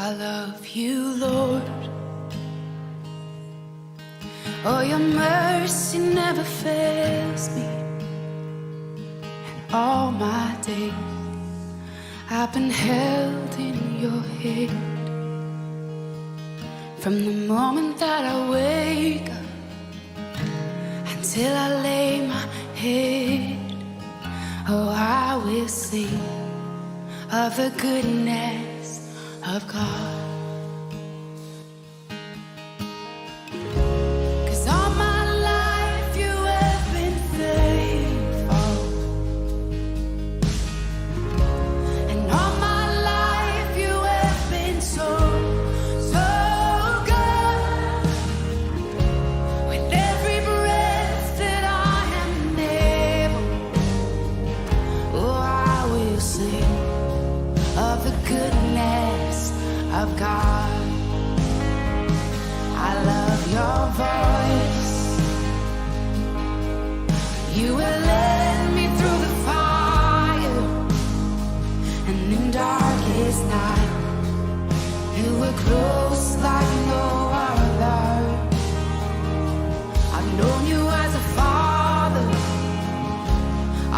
I love you, Lord. Oh, your mercy never fails me. And all my days I've been held in your hand. From the moment that I wake up until I lay my head, oh, I will sing of the goodness of God. 'Cause all my life you have been faithful, and all my life you have been so, so good. With every breath that I am able, oh, I will sing of the goodness of God. I love your voice. You will lead me through the fire, and in darkest night you were close like no other. I've known you as a father,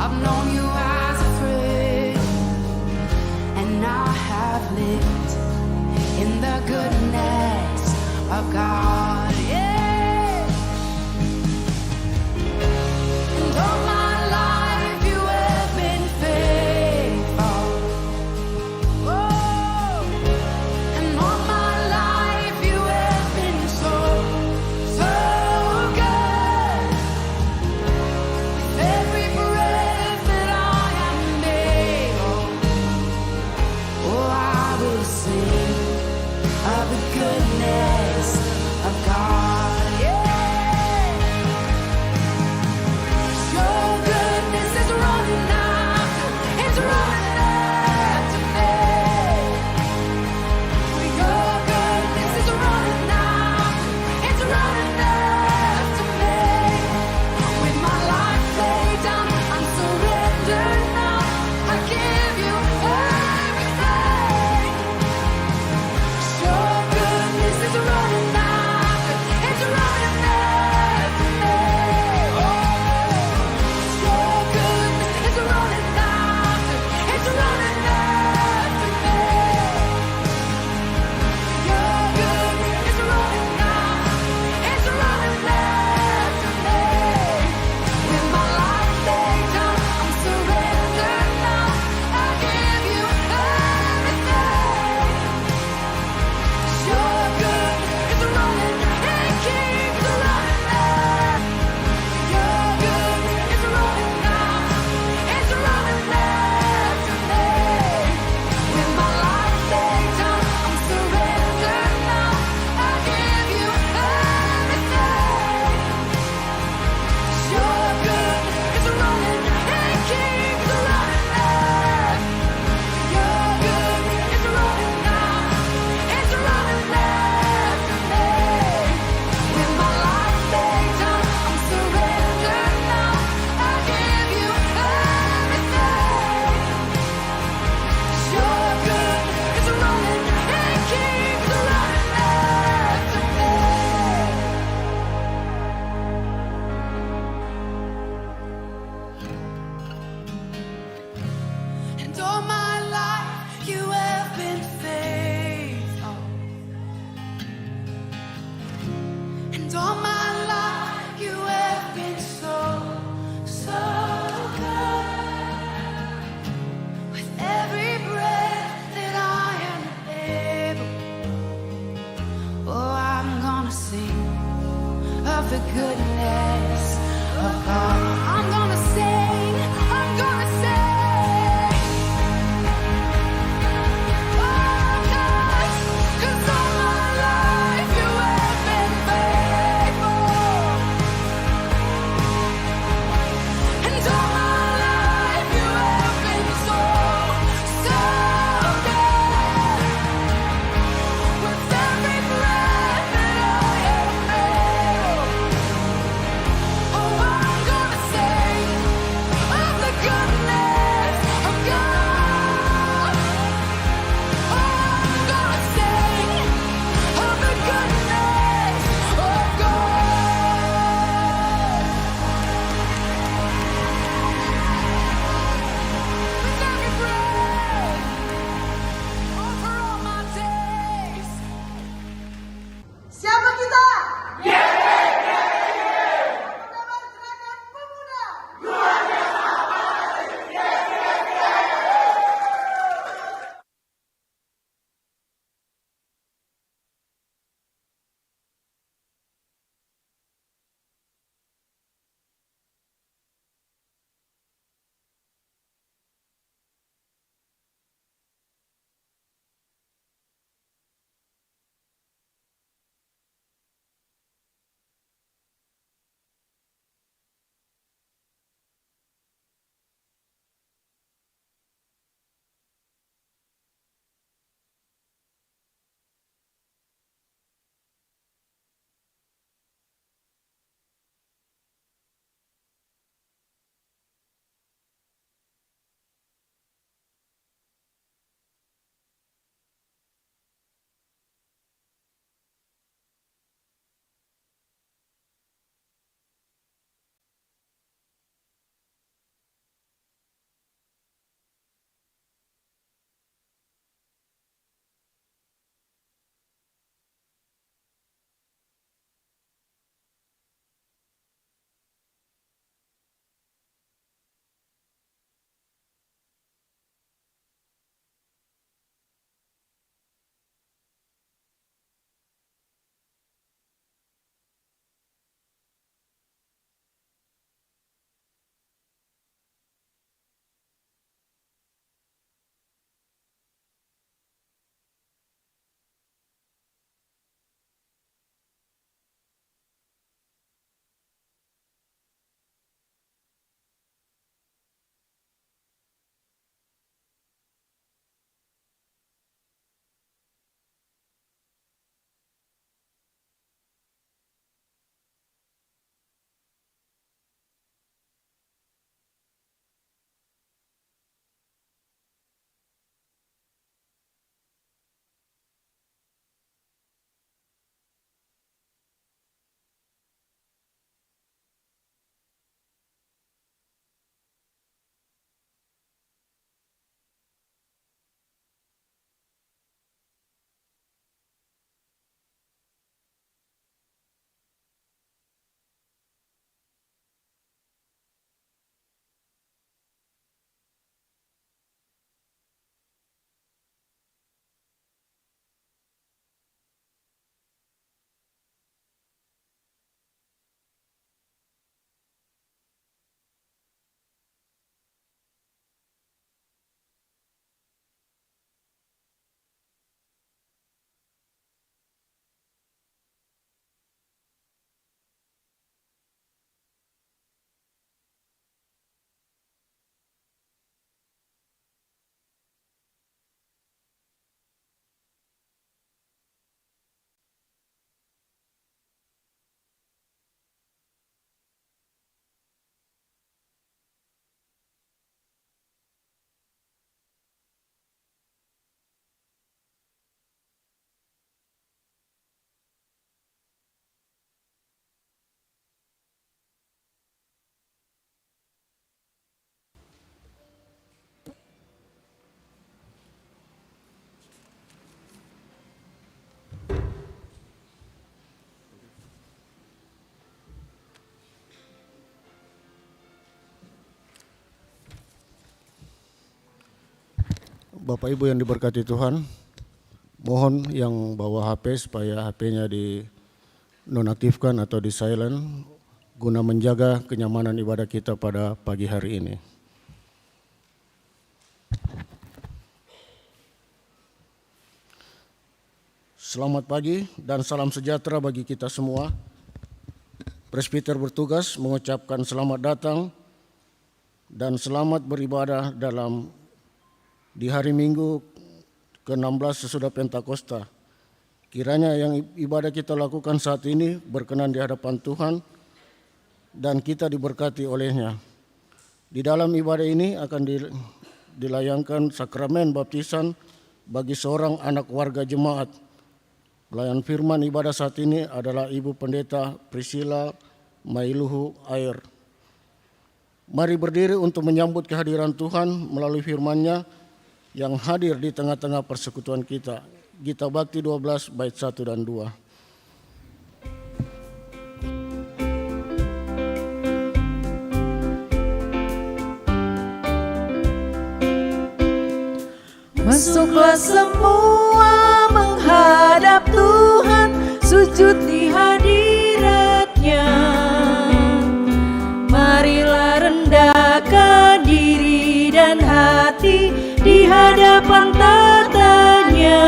I've known you as a friend, and I have lived in the goodness of God, yeah. And all my life you have been faithful. Oh, and all my life you have been so, so good. With every breath that I am able, oh, I will sing of the goodness of Bapak Ibu yang diberkati Tuhan, mohon yang bawa HP supaya HP-nya di nonaktifkan atau di silent guna menjaga kenyamanan ibadah kita pada pagi hari ini. Selamat pagi dan salam sejahtera bagi kita semua. Presbiter bertugas mengucapkan selamat datang dan selamat beribadah di hari Minggu ke-16 sesudah Pentakosta. Kiranya yang ibadah kita lakukan saat ini berkenan di hadapan Tuhan dan kita diberkati olehnya. Di dalam ibadah ini akan dilayangkan sakramen baptisan bagi seorang anak warga jemaat. Pelayan firman ibadah saat ini adalah Ibu Pendeta Priscilla Mailuhu Air. Mari berdiri untuk menyambut kehadiran Tuhan melalui firman-Nya yang hadir di tengah-tengah persekutuan kita. Gita Bakti 12 bait 1 dan 2. Masuklah semua menghadap Tuhan, sujud di hadirat-Nya. Marilah rendahkan diri dan hati di hadapan tata-Nya.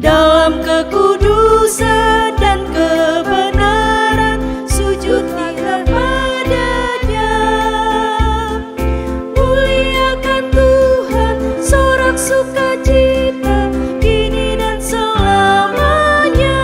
Dalam kekudusan dan kebenaran, sujudlah kepada-Nya. Muliakan Tuhan, sorak sukacita, kini dan selamanya.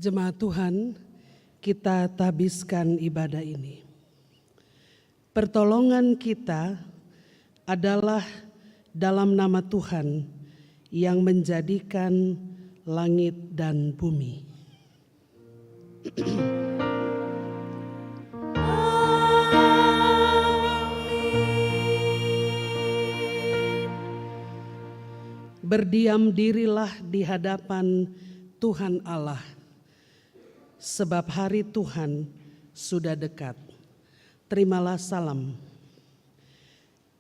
Jemaat Tuhan, kita tabiskan ibadah ini. Pertolongan kita adalah dalam nama Tuhan yang menjadikan langit dan bumi. Berdiam dirilah di hadapan Tuhan Allah, sebab hari Tuhan sudah dekat. Terimalah salam.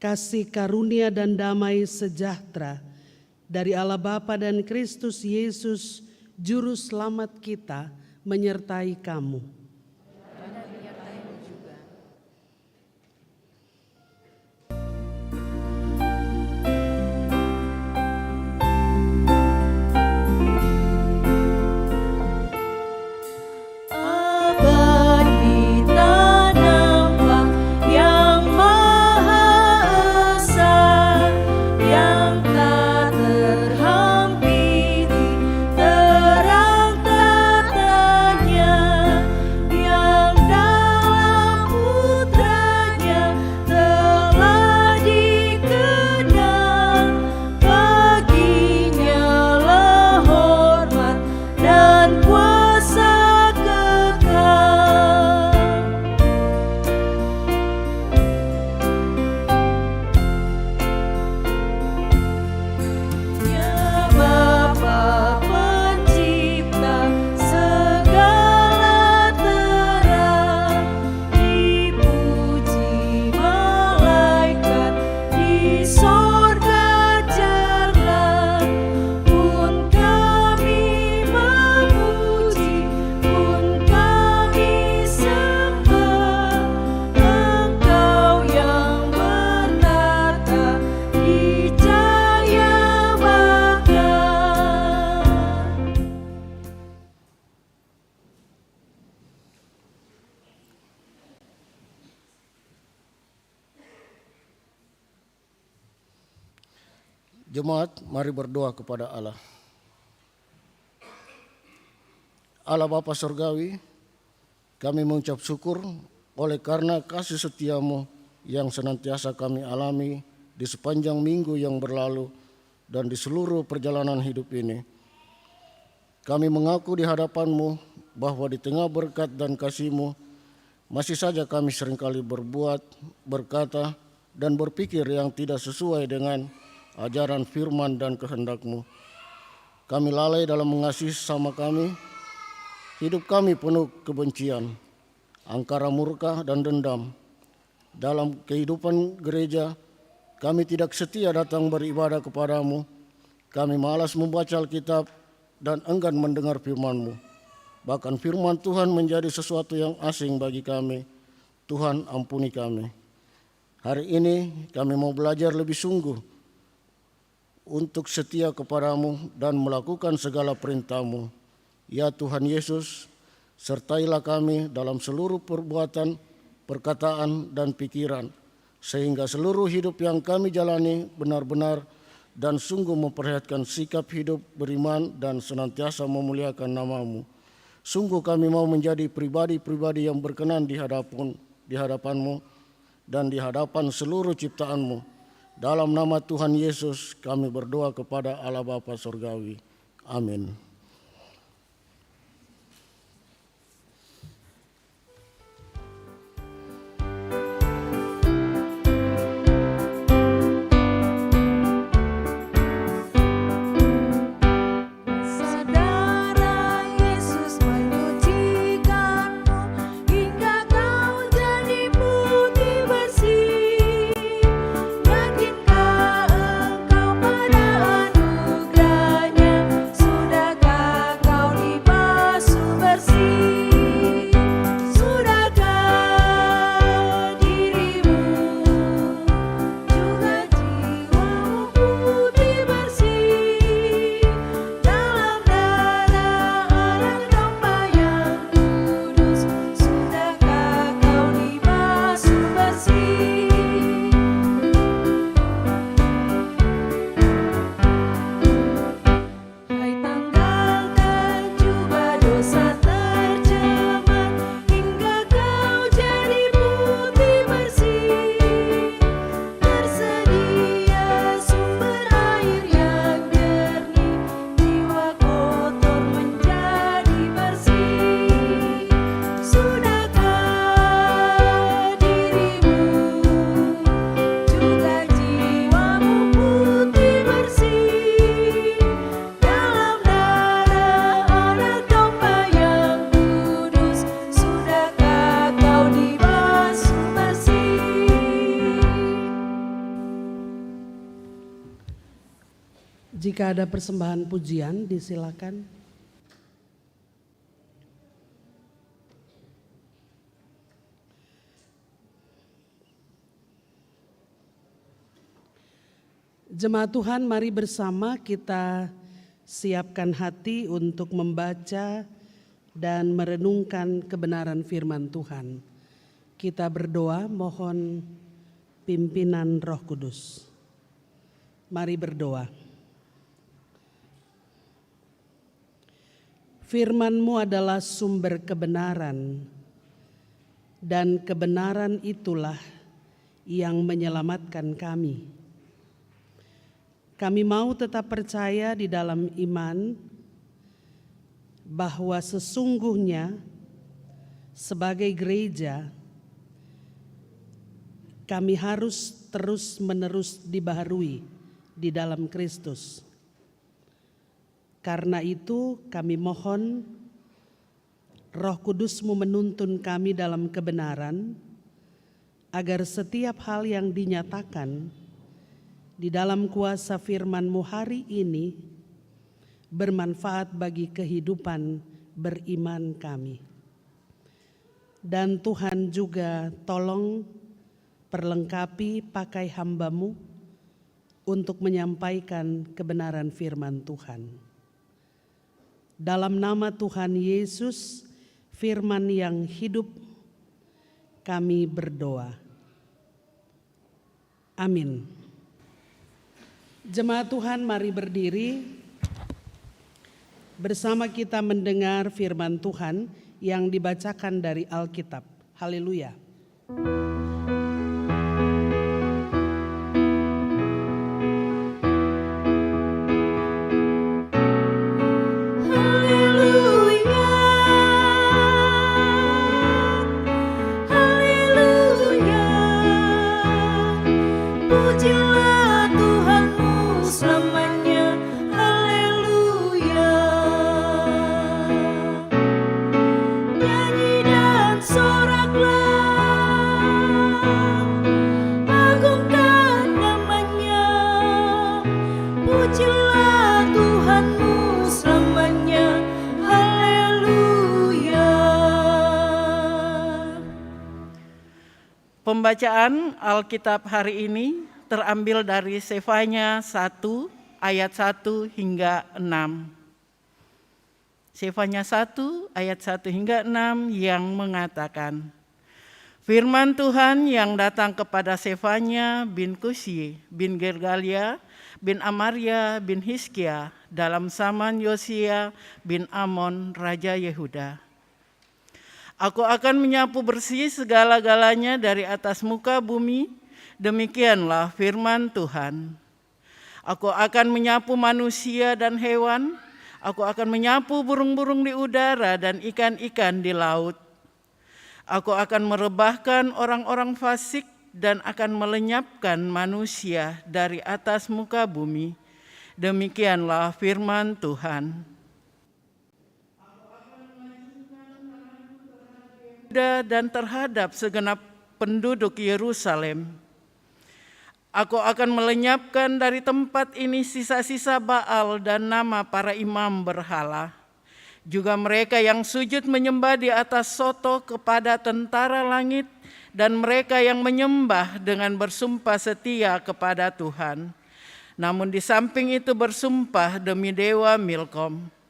Kasih karunia dan damai sejahtera dari Allah Bapa dan Kristus Yesus, Juru Selamat kita, menyertai kamu. Jemaat, mari berdoa kepada Allah. Allah Bapa Surgawi, kami mengucap syukur oleh karena kasih setiamu yang senantiasa kami alami di sepanjang minggu yang berlalu dan di seluruh perjalanan hidup ini. Kami mengaku di hadapanmu bahwa di tengah berkat dan kasih-Mu masih saja kami seringkali berbuat, berkata, dan berpikir yang tidak sesuai dengan ajaran firman dan kehendak-Mu. Kami lalai dalam mengasihi sesama kami. Hidup kami penuh kebencian, angkara murka dan dendam. Dalam kehidupan gereja, kami tidak setia datang beribadah kepadamu. Kami malas membaca Alkitab dan enggan mendengar firman-Mu. Bahkan firman Tuhan menjadi sesuatu yang asing bagi kami. Tuhan, ampuni kami. Hari ini kami mau belajar lebih sungguh untuk setia kepadamu dan melakukan segala perintah-Mu. Ya Tuhan Yesus, sertailah kami dalam seluruh perbuatan, perkataan, dan pikiran, sehingga seluruh hidup yang kami jalani benar-benar dan sungguh memperlihatkan sikap hidup beriman dan senantiasa memuliakan nama-Mu. Sungguh kami mau menjadi pribadi-pribadi yang berkenan di hadapan-Mu dan di hadapan seluruh ciptaan-Mu. Dalam nama Tuhan Yesus kami berdoa kepada Allah Bapa Surgawi. Amin. Saudara Yesus menyucikanmu hingga kau jadi putih bersih. Yakinkah engkau pada anugerahnya? Sudahkah kau dibasuh bersih? Sudahkah dirimu juga jiwamu putih bersih dalam darah anak domba yang kudus? Sudahkah kau dibasuh bersih? Hai, tanggalkan juga dosa tercemar hingga kau jadi putih bersih. Tersedia sumber air yang jernih, jiwa kotor menjadi bersih. Sudahkah dirimu juga jiwamu putih bersih dalam darah anak domba yang kudus? Sudahkah kau dibasuh bersih? Jika ada persembahan pujian, disilakan. Jemaat Tuhan, mari bersama kita siapkan hati untuk membaca dan merenungkan kebenaran firman Tuhan. Kita berdoa mohon pimpinan Roh Kudus. Mari berdoa. Firman-Mu adalah sumber kebenaran, dan kebenaran itulah yang menyelamatkan kami. Kami mau tetap percaya di dalam iman bahwa sesungguhnya sebagai gereja kami harus terus-menerus dibaharui di dalam Kristus. Karena itu kami mohon Roh Kudus-Mu menuntun kami dalam kebenaran, agar setiap hal yang dinyatakan di dalam kuasa firman-Mu hari ini bermanfaat bagi kehidupan beriman kami. Dan Tuhan juga tolong perlengkapi pakai hamba-Mu untuk menyampaikan kebenaran firman Tuhan. Dalam nama Tuhan Yesus, firman yang hidup, kami berdoa. Amin. Jemaat Tuhan, mari berdiri bersama kita mendengar firman Tuhan yang dibacakan dari Alkitab. Haleluya. Haleluya, haleluya, pujilah Tuhanmu selamanya, haleluya. Nyanyi dan soraklah, agungkan namanya, pujilah Tuhanmu selamanya, haleluya. Pembacaan Alkitab hari ini terambil dari Sefanya 1 ayat 1 hingga 6. Sefanya 1 ayat 1 hingga 6 yang mengatakan, firman Tuhan yang datang kepada Sefanya bin Kusyi bin Gergalia bin Amaria bin Hizkia dalam zaman Yosia bin Amon Raja Yehuda. Aku akan menyapu bersih segala-galanya dari atas muka bumi, demikianlah firman Tuhan. Aku akan menyapu manusia dan hewan, aku akan menyapu burung-burung di udara dan ikan-ikan di laut. Aku akan merebahkan orang-orang fasik dan akan melenyapkan manusia dari atas muka bumi. Demikianlah firman Tuhan. Dan terhadap segenap penduduk Yerusalem. Aku akan melenyapkan dari tempat ini sisa-sisa Baal dan nama para imam berhala. Juga mereka yang sujud menyembah di atas soto kepada tentara langit, dan mereka yang menyembah dengan bersumpah setia kepada Tuhan. Namun di samping itu bersumpah demi dewa Milkom.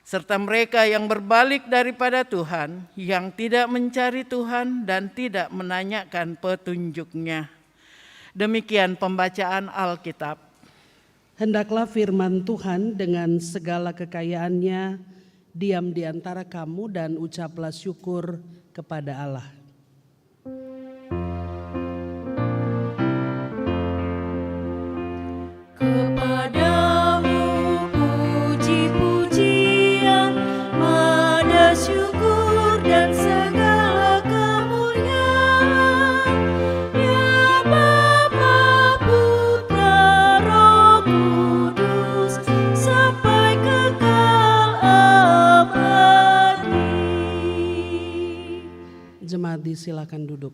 Serta mereka yang berbalik daripada Tuhan, yang tidak mencari Tuhan dan tidak menanyakan petunjuknya. Demikian pembacaan Alkitab. Hendaklah firman Tuhan dengan segala kekayaannya diam di antara kamu dan ucaplah syukur kepada Allah. Kepadamu puji-pujian, pada syukur dan segala kemuliaan, ya Bapa, Putra, Roh Kudus, sampai kekal abadi. Jemaat disilakan duduk.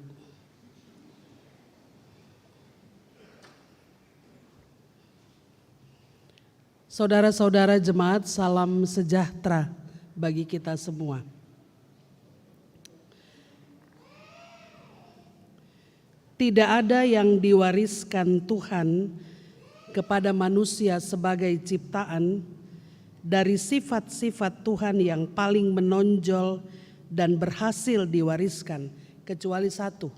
Saudara-saudara jemaat, salam sejahtera bagi kita semua. Tidak ada yang diwariskan Tuhan kepada manusia sebagai ciptaan dari sifat-sifat Tuhan yang paling menonjol dan berhasil diwariskan, kecuali satu,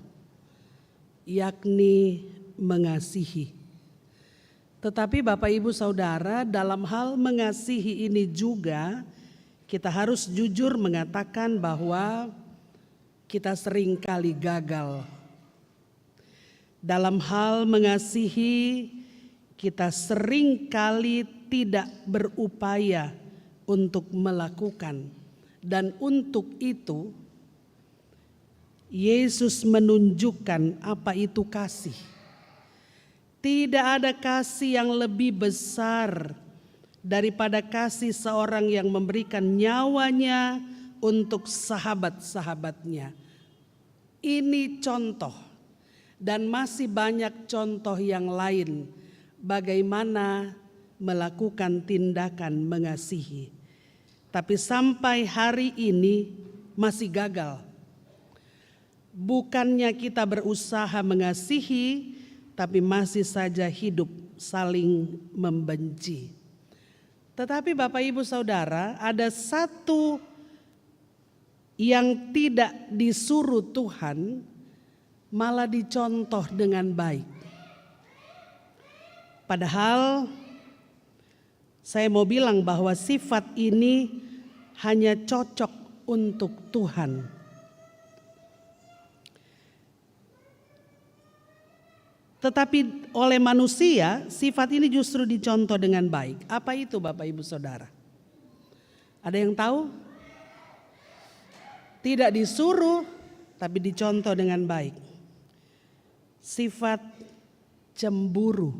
yakni mengasihi. Tetapi Bapak Ibu Saudara, dalam hal mengasihi ini juga kita harus jujur mengatakan bahwa kita seringkali gagal. Dalam hal mengasihi kita seringkali tidak berupaya untuk melakukan. Dan untuk itu Yesus menunjukkan apa itu kasih. Tidak ada kasih yang lebih besar daripada kasih seorang yang memberikan nyawanya untuk sahabat-sahabatnya. Ini contoh, dan masih banyak contoh yang lain bagaimana melakukan tindakan mengasihi. Tapi sampai hari ini masih gagal. Bukannya kita berusaha mengasihi, tapi masih saja hidup saling membenci. Tetapi Bapak Ibu Saudara, ada satu yang tidak disuruh Tuhan, malah dicontoh dengan baik. Padahal saya mau bilang bahwa sifat ini hanya cocok untuk Tuhan. Tetapi oleh manusia, sifat ini justru dicontoh dengan baik. Apa itu Bapak Ibu Saudara? Ada yang tahu? Tidak disuruh, tapi dicontoh dengan baik. Sifat cemburu.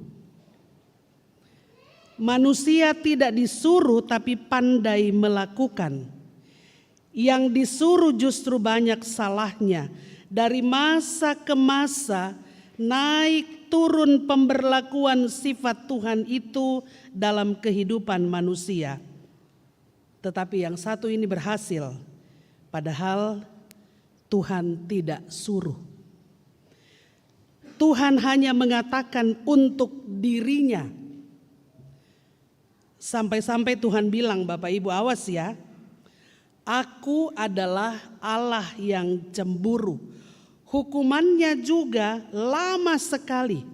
Manusia tidak disuruh tapi pandai melakukan. Yang disuruh justru banyak salahnya. Dari masa ke masa, naik turun pemberlakuan sifat Tuhan itu dalam kehidupan manusia. Tetapi yang satu ini berhasil, padahal Tuhan tidak suruh. Tuhan hanya mengatakan untuk dirinya. Sampai-sampai Tuhan bilang, Bapak Ibu awas ya, Aku adalah Allah yang cemburu. Hukumannya juga lama sekali.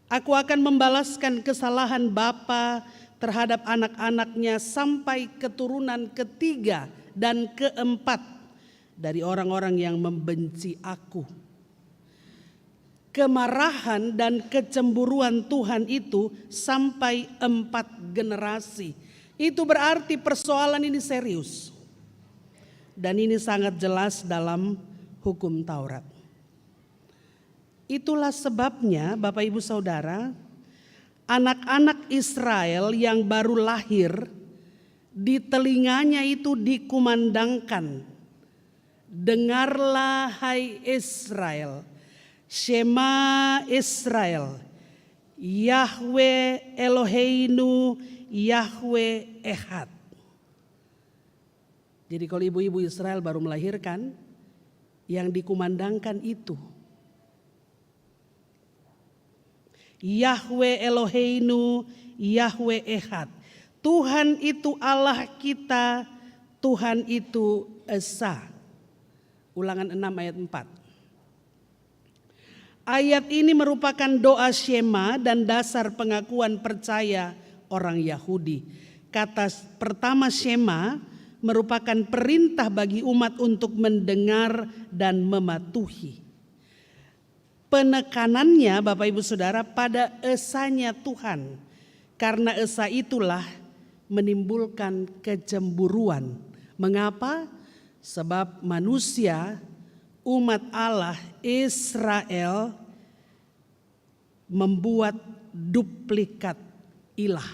Aku akan membalaskan kesalahan bapa terhadap anak-anaknya sampai keturunan ketiga dan keempat dari orang-orang yang membenci aku. Kemarahan dan kecemburuan Tuhan itu sampai 4 generasi. Itu berarti persoalan ini serius. Dan ini sangat jelas dalam hukum Taurat. Itulah sebabnya Bapak Ibu Saudara, anak-anak Israel yang baru lahir, di telinganya itu dikumandangkan, dengarlah hai Israel, Shema Israel, Yahweh Eloheinu Yahweh Echad. Jadi kalau ibu-ibu Israel baru melahirkan, yang dikumandangkan itu Yahweh Eloheinu Yahweh Echad. Tuhan itu Allah kita, Tuhan itu Esa. Ulangan 6 ayat 4. Ayat ini merupakan doa Shema dan dasar pengakuan percaya orang Yahudi. Kata pertama Shema merupakan perintah bagi umat untuk mendengar dan mematuhi. Penekanannya Bapak Ibu Saudara pada esanya Tuhan. Karena esa itulah menimbulkan kecemburuan. Mengapa? Sebab manusia, umat Allah Israel membuat duplikat ilah.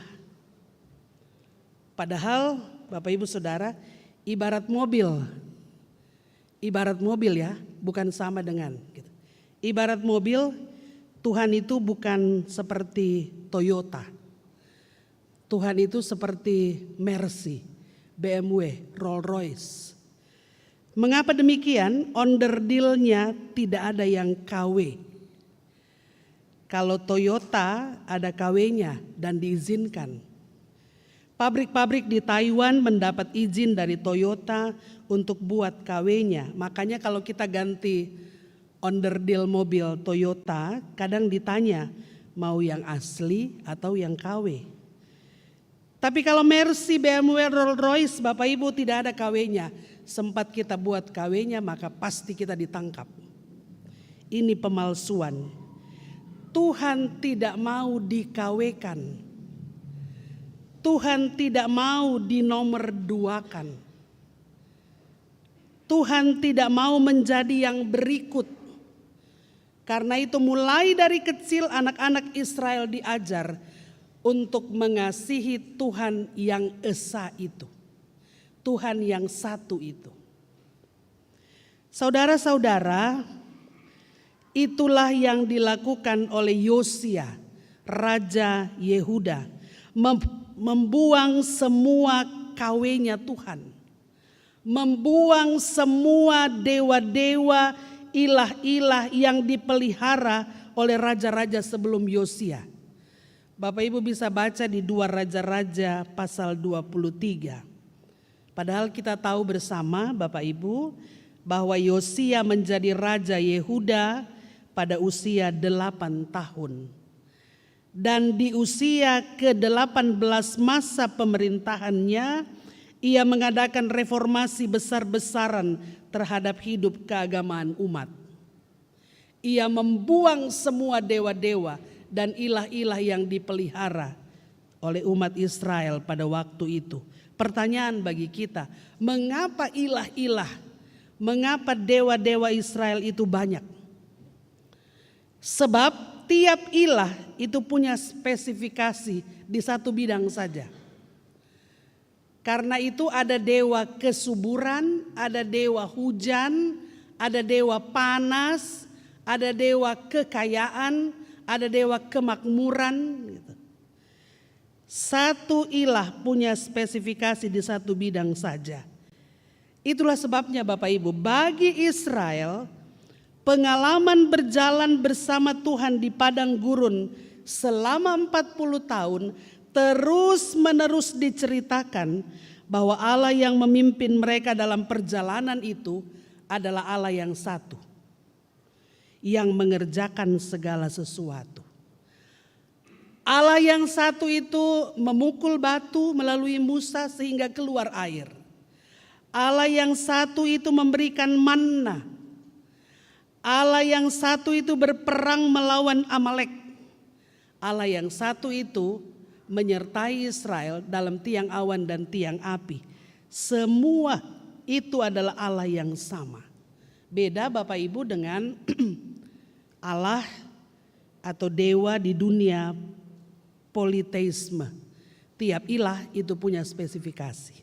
Padahal Bapak Ibu Saudara, ibarat mobil ya, bukan sama dengan gitu. Ibarat mobil, Tuhan itu bukan seperti Toyota. Tuhan itu seperti Mercy, BMW, Rolls Royce. Mengapa demikian? Onderdilnya tidak ada yang KW. Kalau Toyota ada KW-nya dan diizinkan. Pabrik-pabrik di Taiwan mendapat izin dari Toyota untuk buat KW-nya. Makanya kalau kita ganti onderdil mobil Toyota, kadang ditanya mau yang asli atau yang KW. Tapi kalau Mercy, BMW, Rolls Royce, Bapak Ibu tidak ada KW-nya. Sempat kita buat KW-nya maka pasti kita ditangkap. Ini pemalsuan. Tuhan tidak mau di-KW-kan. Tuhan tidak mau dinomorduakan. Tuhan tidak mau menjadi yang berikut. Karena itu mulai dari kecil anak-anak Israel diajar untuk mengasihi Tuhan yang esa itu. Tuhan yang satu itu. Saudara-saudara, itulah yang dilakukan oleh Yosia, Raja Yehuda. Membuang semua KW-nya Tuhan. Membuang semua dewa-dewa, ilah-ilah yang dipelihara oleh raja-raja sebelum Yosia. Bapak Ibu bisa baca di 2 Raja-Raja pasal 23. Padahal kita tahu bersama Bapak Ibu bahwa Yosia menjadi Raja Yehuda pada usia 8 tahun. Dan di usia ke-18 masa pemerintahannya, ia mengadakan reformasi besar-besaran terhadap hidup keagamaan umat. Ia membuang semua dewa-dewa dan ilah-ilah yang dipelihara oleh umat Israel pada waktu itu. Pertanyaan bagi kita, mengapa ilah-ilah, mengapa dewa-dewa Israel itu banyak? Sebab tiap ilah itu punya spesifikasi di satu bidang saja. Karena itu ada dewa kesuburan, ada dewa hujan, ada dewa panas, ada dewa kekayaan, ada dewa kemakmuran. Gitu. Satu ilah punya spesifikasi di satu bidang saja. Itulah sebabnya Bapak Ibu, bagi Israel pengalaman berjalan bersama Tuhan di padang gurun selama 40 tahun terus menerus diceritakan bahwa Allah yang memimpin mereka dalam perjalanan itu adalah Allah yang satu, yang mengerjakan segala sesuatu. Allah yang satu itu memukul batu melalui Musa sehingga keluar air. Allah yang satu itu memberikan manna. Allah yang satu itu berperang melawan Amalek. Allah yang satu itu menyertai Israel dalam tiang awan dan tiang api. Semua itu adalah Allah yang sama. Beda Bapak Ibu dengan Allah atau dewa di dunia politeisme. Tiap ilah itu punya spesifikasi.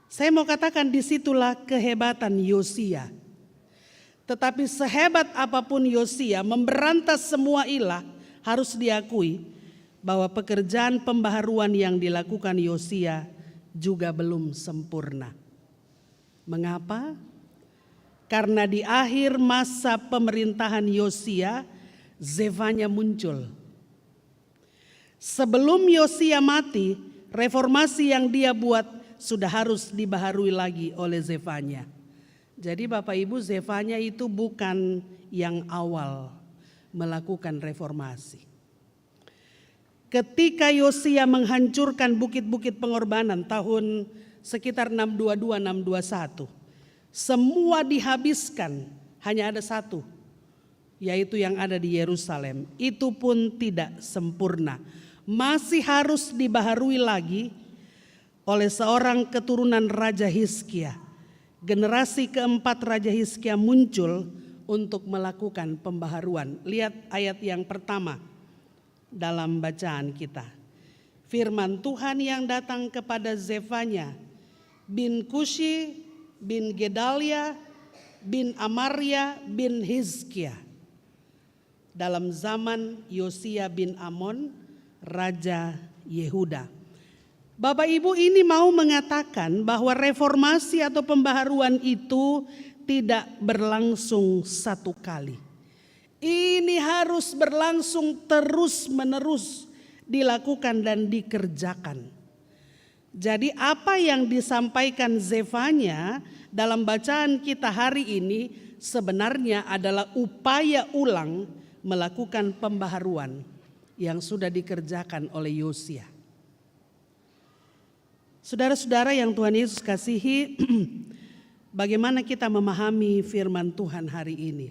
Saya mau katakan disitulah kehebatan Yosia. Tetapi sehebat apapun Yosia memberantas semua ilah, harus diakui bahwa pekerjaan pembaharuan yang dilakukan Yosia juga belum sempurna. Mengapa? Karena di akhir masa pemerintahan Yosia, Zefanya muncul. Sebelum Yosia mati, reformasi yang dia buat sudah harus dibaharui lagi oleh Zefanya. Jadi Bapak Ibu, Zefanya itu bukan yang awal melakukan reformasi. Ketika Yosia menghancurkan bukit-bukit pengorbanan tahun sekitar 622-621, semua dihabiskan, hanya ada satu, yaitu yang ada di Yerusalem. Itu pun tidak sempurna, masih harus dibaharui lagi oleh seorang keturunan Raja Hizkia. Generasi keempat Raja Hizkia muncul untuk melakukan pembaharuan. Lihat ayat yang pertama dalam bacaan kita. Firman Tuhan yang datang kepada Zefanya bin Kushi bin Gedalia bin Amaria bin Hizkia dalam zaman Yosia bin Amon, Raja Yehuda. Bapak Ibu, ini mau mengatakan bahwa reformasi atau pembaharuan itu tidak berlangsung satu kali. Ini harus berlangsung terus-menerus dilakukan dan dikerjakan. Jadi apa yang disampaikan Zefanya dalam bacaan kita hari ini sebenarnya adalah upaya ulang melakukan pembaharuan yang sudah dikerjakan oleh Yosia. Saudara-saudara yang Tuhan Yesus kasihi, bagaimana kita memahami firman Tuhan hari ini?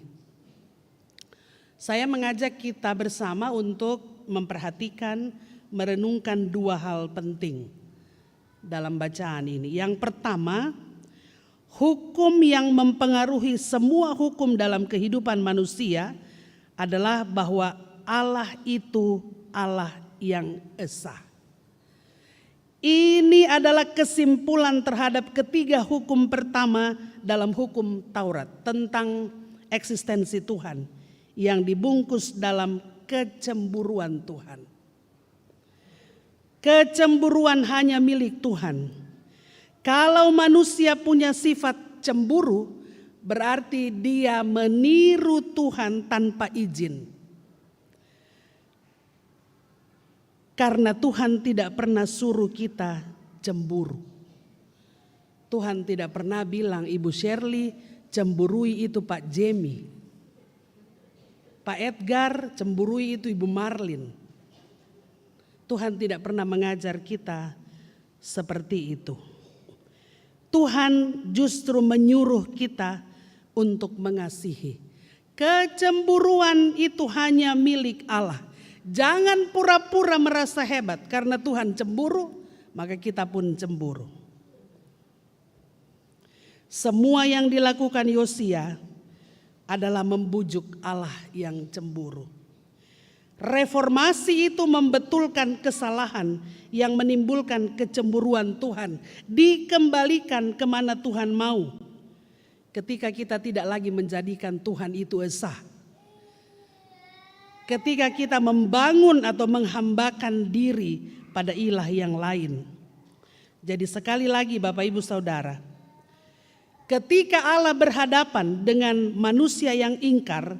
Saya mengajak kita bersama untuk memperhatikan, merenungkan dua hal penting dalam bacaan ini. Yang pertama, hukum yang mempengaruhi semua hukum dalam kehidupan manusia adalah bahwa Allah itu Allah yang esa. Ini adalah kesimpulan terhadap ketiga hukum pertama dalam hukum Taurat tentang eksistensi Tuhan yang dibungkus dalam kecemburuan Tuhan. Kecemburuan hanya milik Tuhan. Kalau manusia punya sifat cemburu, berarti dia meniru Tuhan tanpa izin. Karena Tuhan tidak pernah suruh kita cemburu. Tuhan tidak pernah bilang, Ibu Shirley cemburui itu Pak Jemi. Pak Edgar cemburui itu Ibu Marlin. Tuhan tidak pernah mengajar kita seperti itu. Tuhan justru menyuruh kita untuk mengasihi. Kecemburuan itu hanya milik Allah. Jangan pura-pura merasa hebat karena Tuhan cemburu, maka kita pun cemburu. Semua yang dilakukan Yosia adalah membujuk Allah yang cemburu. Reformasi itu membetulkan kesalahan yang menimbulkan kecemburuan Tuhan. Dikembalikan kemana Tuhan mau. Ketika kita tidak lagi menjadikan Tuhan itu esa. Ketika kita membangun atau menghambakan diri pada ilah yang lain. Jadi sekali lagi Bapak Ibu Saudara, ketika Allah berhadapan dengan manusia yang ingkar,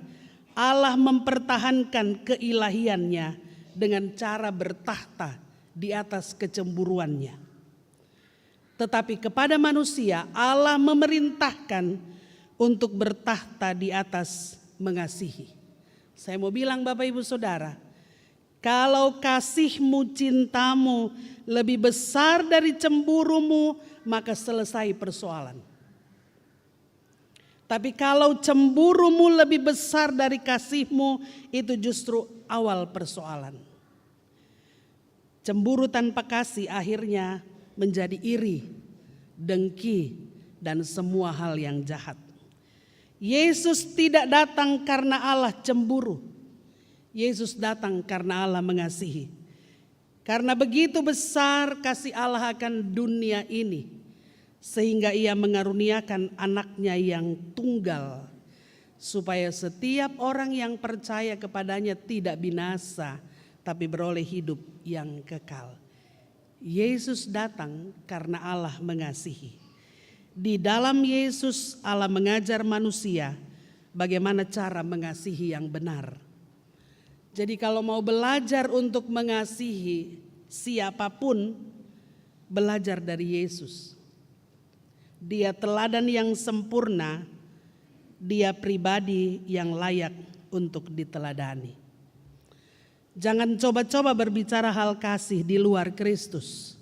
Allah mempertahankan keilahiannya dengan cara bertahta di atas kecemburuannya. Tetapi kepada manusia Allah memerintahkan untuk bertahta di atas mengasihi. Saya mau bilang Bapak Ibu Saudara, kalau kasihmu, cintamu lebih besar dari cemburumu, maka selesai persoalan. Tapi kalau cemburumu lebih besar dari kasihmu, itu justru awal persoalan. Cemburu tanpa kasih akhirnya menjadi iri, dengki, dan semua hal yang jahat. Yesus tidak datang karena Allah cemburu. Yesus datang karena Allah mengasihi. Karena begitu besar kasih Allah akan dunia ini, sehingga ia mengaruniakan anaknya yang tunggal, supaya setiap orang yang percaya kepadanya tidak binasa, tapi beroleh hidup yang kekal. Yesus datang karena Allah mengasihi. Di dalam Yesus Allah mengajar manusia bagaimana cara mengasihi yang benar. Jadi kalau mau belajar untuk mengasihi siapapun, belajar dari Yesus. Dia teladan yang sempurna, dia pribadi yang layak untuk diteladani. Jangan coba-coba berbicara hal kasih di luar Kristus,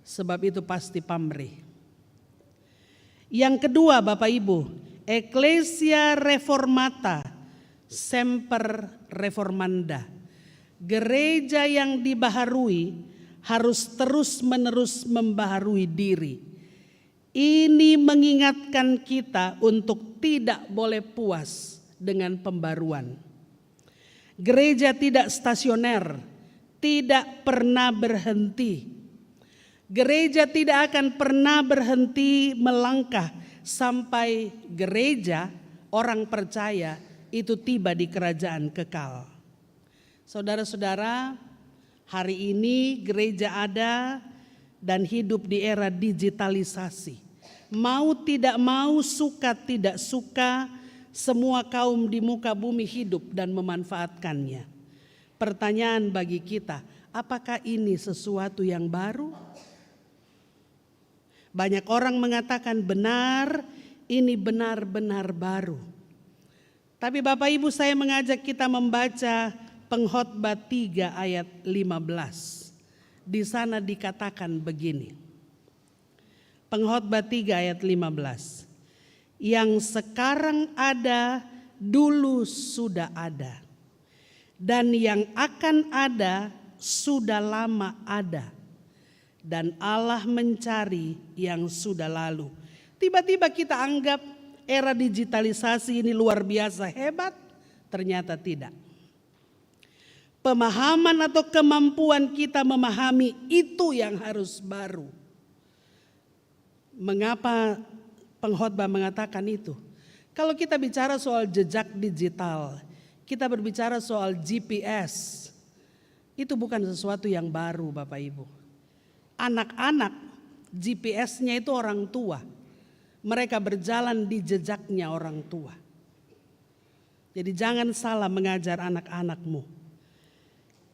sebab itu pasti pamrih. Yang kedua Bapak Ibu, Ecclesia Reformata Semper Reformanda. Gereja yang dibaharui harus terus-menerus membaharui diri. Ini mengingatkan kita untuk tidak boleh puas dengan pembaruan. Gereja tidak stasioner, tidak pernah berhenti. Gereja tidak akan pernah berhenti melangkah sampai gereja, orang percaya itu tiba di kerajaan kekal. Saudara-saudara, hari ini gereja ada dan hidup di era digitalisasi. Mau tidak mau, suka tidak suka, semua kaum di muka bumi hidup dan memanfaatkannya. Pertanyaan bagi kita, apakah ini sesuatu yang baru? Banyak orang mengatakan benar, ini benar-benar baru. Tapi Bapak Ibu, saya mengajak kita membaca Pengkhotbah 3 ayat 15. Di sana dikatakan begini. Pengkhotbah 3 ayat 15. Yang sekarang ada, dulu sudah ada. Dan yang akan ada, sudah lama ada. Dan Allah mencari yang sudah lalu. Tiba-tiba kita anggap era digitalisasi ini luar biasa hebat, ternyata tidak. Pemahaman atau kemampuan kita memahami itu yang harus baru. Mengapa pengkhotbah mengatakan itu? Kalau kita bicara soal jejak digital, kita berbicara soal GPS, itu bukan sesuatu yang baru Bapak Ibu. Anak-anak GPS-nya itu orang tua. Mereka berjalan di jejaknya orang tua. Jadi jangan salah mengajar anak-anakmu.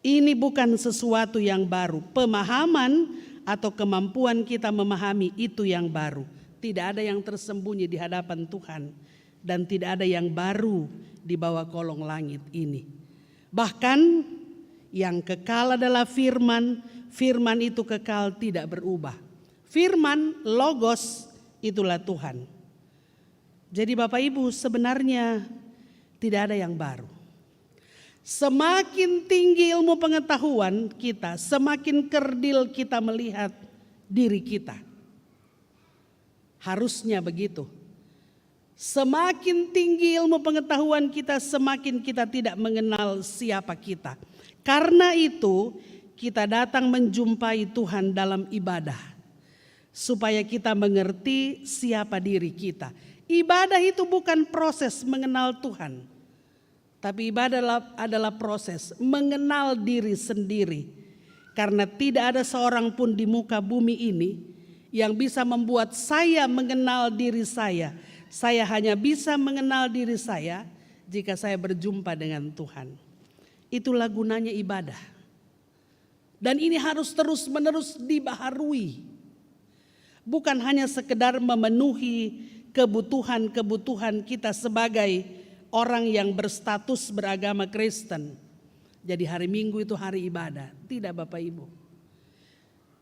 Ini bukan sesuatu yang baru. Pemahaman atau kemampuan kita memahami itu yang baru. Tidak ada yang tersembunyi di hadapan Tuhan. dan tidak ada yang baru di bawah kolong langit ini. Bahkan yang kekal adalah firman, firman itu kekal tidak berubah. Firman, logos, itulah Tuhan. Jadi Bapak Ibu, sebenarnya tidak ada yang baru. Semakin tinggi ilmu pengetahuan kita, semakin kerdil kita melihat diri kita. Harusnya begitu. Semakin tinggi ilmu pengetahuan kita, semakin kita tidak mengenal siapa kita. Karena itu kita datang menjumpai Tuhan dalam ibadah, supaya kita mengerti siapa diri kita. Ibadah itu bukan proses mengenal Tuhan, tapi ibadah adalah proses mengenal diri sendiri. Karena tidak ada seorang pun di muka bumi ini yang bisa membuat saya mengenal diri saya. Saya hanya bisa mengenal diri saya jika saya berjumpa dengan Tuhan. Itulah gunanya ibadah. Dan ini harus terus-menerus dibaharui. Bukan hanya sekedar memenuhi kebutuhan-kebutuhan kita sebagai orang yang berstatus beragama Kristen. Jadi hari Minggu itu hari ibadah. Tidak Bapak Ibu.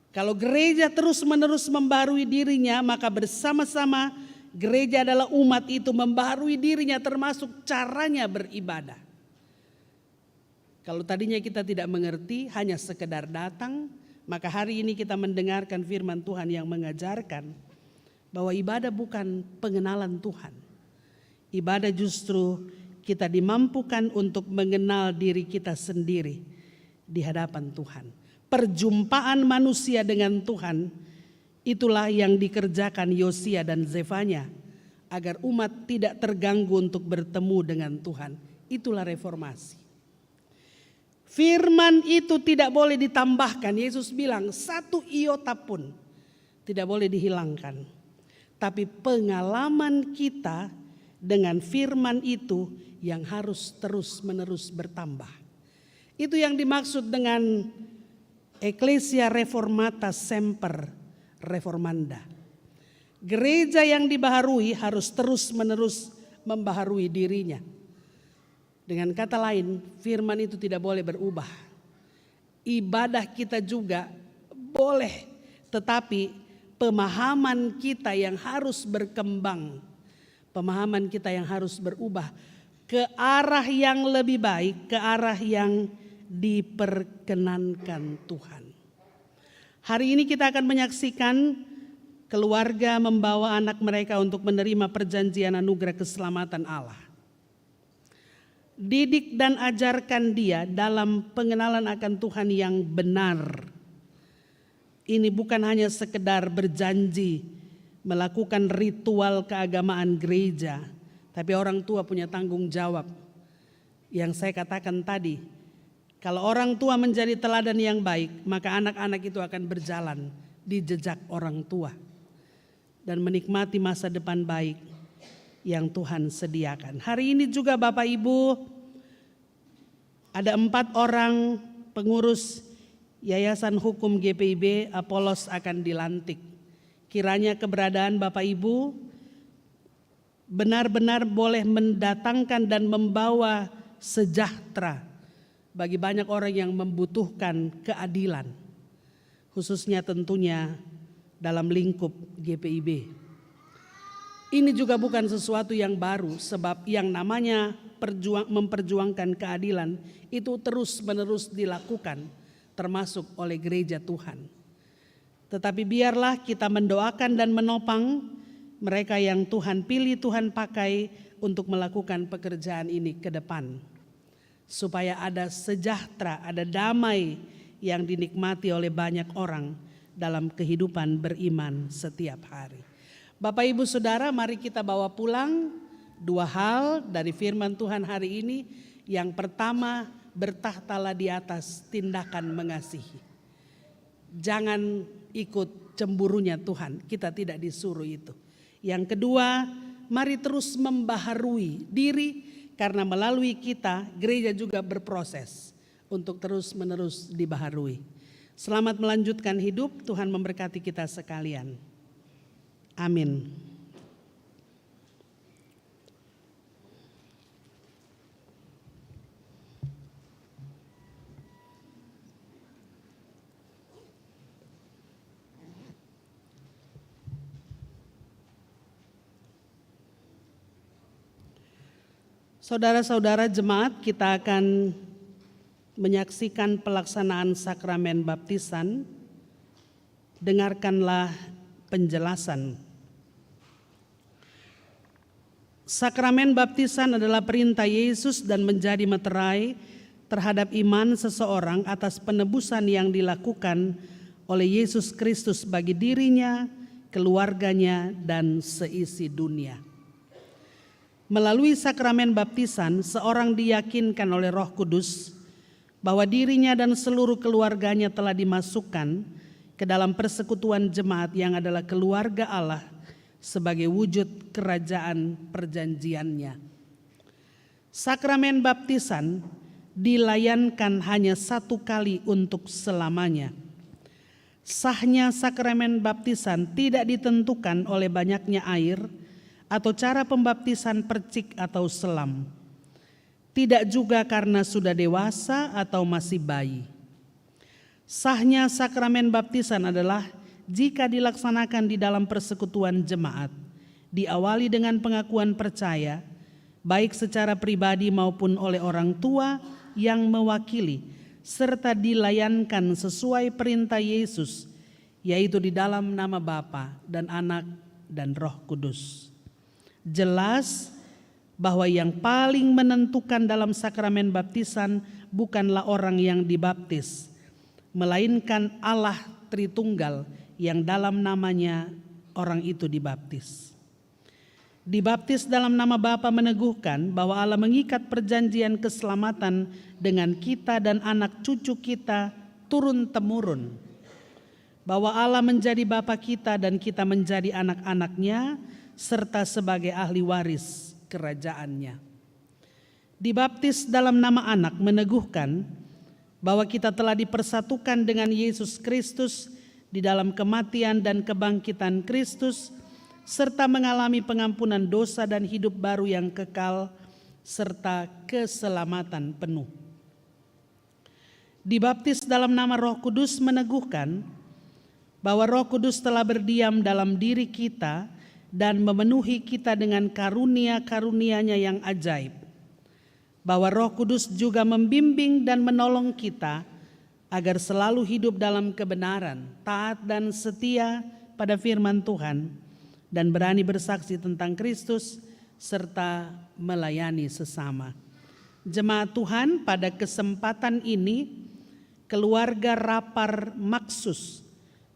Kalau gereja terus-menerus membaharui dirinya, maka bersama-sama gereja adalah umat itu membaharui dirinya, termasuk caranya beribadah. Kalau tadinya kita tidak mengerti, hanya sekedar datang, maka hari ini kita mendengarkan firman Tuhan yang mengajarkan bahwa ibadah bukan pengenalan Tuhan. Ibadah justru kita dimampukan untuk mengenal diri kita sendiri di hadapan Tuhan. Perjumpaan manusia dengan Tuhan, itulah yang dikerjakan Yosia dan Zefanya agar umat tidak terganggu untuk bertemu dengan Tuhan. Itulah reformasi. Firman itu tidak boleh ditambahkan. Yesus bilang 1 iota pun tidak boleh dihilangkan. Tapi pengalaman kita dengan firman itu yang harus terus-menerus bertambah. Itu yang dimaksud dengan Ecclesia Reformata Semper Reformanda. Gereja yang dibaharui harus terus-menerus membaharui dirinya. Dengan kata lain, firman itu tidak boleh berubah. Ibadah kita juga boleh, tetapi pemahaman kita yang harus berkembang. Pemahaman kita yang harus berubah ke arah yang lebih baik, ke arah yang diperkenankan Tuhan. Hari ini kita akan menyaksikan keluarga membawa anak mereka untuk menerima perjanjian anugerah keselamatan Allah. Didik dan ajarkan dia dalam pengenalan akan Tuhan yang benar. Ini bukan hanya sekedar berjanji melakukan ritual keagamaan gereja, tapi orang tua punya tanggung jawab. Yang saya katakan tadi, kalau orang tua menjadi teladan yang baik, maka anak-anak itu akan berjalan di jejak orang tua dan menikmati masa depan baik yang Tuhan sediakan. Hari ini juga Bapak Ibu, ada 4 orang pengurus Yayasan Hukum GPIB Apolos akan dilantik. Kiranya keberadaan Bapak Ibu benar-benar boleh mendatangkan dan membawa sejahtera bagi banyak orang yang membutuhkan keadilan, khususnya tentunya dalam lingkup GPIB. Ini juga bukan sesuatu yang baru, sebab yang namanya memperjuangkan keadilan itu terus-menerus dilakukan, termasuk oleh gereja Tuhan. Tetapi biarlah kita mendoakan dan menopang mereka yang Tuhan pilih, Tuhan pakai untuk melakukan pekerjaan ini ke depan. Supaya ada sejahtera, ada damai yang dinikmati oleh banyak orang dalam kehidupan beriman setiap hari. Bapak Ibu Saudara, mari kita bawa pulang 2 hal dari firman Tuhan hari ini. Yang pertama, bertahtalah di atas tindakan mengasihi. Jangan ikut cemburunya Tuhan, kita tidak disuruh itu. Yang kedua, mari terus membaharui diri, karena melalui kita gereja juga berproses untuk terus-menerus dibaharui. Selamat melanjutkan hidup, Tuhan memberkati kita sekalian. Amin. Saudara-saudara jemaat, kita akan menyaksikan pelaksanaan sakramen baptisan. Dengarkanlah penjelasan. Sakramen baptisan adalah perintah Yesus dan menjadi meterai terhadap iman seseorang atas penebusan yang dilakukan oleh Yesus Kristus bagi dirinya, keluarganya, dan seisi dunia. Melalui sakramen baptisan, seorang diyakinkan oleh Roh Kudus bahwa dirinya dan seluruh keluarganya telah dimasukkan ke dalam persekutuan jemaat yang adalah keluarga Allah sebagai wujud kerajaan perjanjiannya. Sakramen baptisan dilayankan hanya satu kali untuk selamanya. Sahnya sakramen baptisan tidak ditentukan oleh banyaknya air atau cara pembaptisan percik atau selam. Tidak juga karena sudah dewasa atau masih bayi. Sahnya sakramen baptisan adalah jika dilaksanakan di dalam persekutuan jemaat, diawali dengan pengakuan percaya, baik secara pribadi maupun oleh orang tua yang mewakili, serta dilayankan sesuai perintah Yesus, yaitu di dalam nama Bapa dan Anak dan Roh Kudus. Jelas bahwa yang paling menentukan dalam sakramen baptisan bukanlah orang yang dibaptis, melainkan Allah Tritunggal yang dalam namanya orang itu dibaptis. Dibaptis dalam nama Bapa meneguhkan bahwa Allah mengikat perjanjian keselamatan dengan kita dan anak cucu kita turun-temurun. Bahwa Allah menjadi Bapa kita dan kita menjadi anak-anaknya serta sebagai ahli waris kerajaannya. Dibaptis dalam nama Anak meneguhkan bahwa kita telah dipersatukan dengan Yesus Kristus di dalam kematian dan kebangkitan Kristus, serta mengalami pengampunan dosa dan hidup baru yang kekal, serta keselamatan penuh. Dibaptis dalam nama Roh Kudus meneguhkan bahwa Roh Kudus telah berdiam dalam diri kita dan memenuhi kita dengan karunia-karunia-Nya yang ajaib. Bahwa Roh Kudus juga membimbing dan menolong kita agar selalu hidup dalam kebenaran, taat dan setia pada firman Tuhan, dan berani bersaksi tentang Kristus serta melayani sesama. Jemaat Tuhan, pada kesempatan ini keluarga Rapar Maksus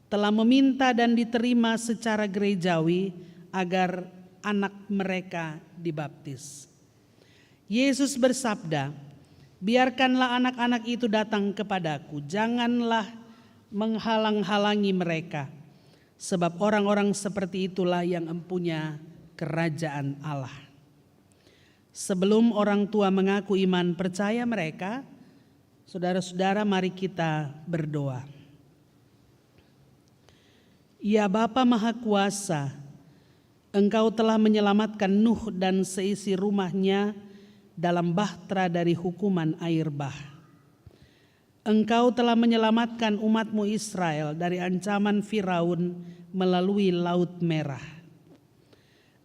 telah meminta dan diterima secara gerejawi agar anak mereka dibaptis. Yesus bersabda, "Biarkanlah anak-anak itu datang kepadaku, janganlah menghalang-halangi mereka, sebab orang-orang seperti itulah yang empunya kerajaan Allah." Sebelum orang tua mengaku iman percaya mereka, saudara-saudara, mari kita berdoa. Ya Bapa Maha Kuasa, Engkau telah menyelamatkan Nuh dan seisi rumahnya dalam bahtera dari hukuman air bah. Engkau telah menyelamatkan umat-Mu Israel dari ancaman Firaun melalui Laut Merah.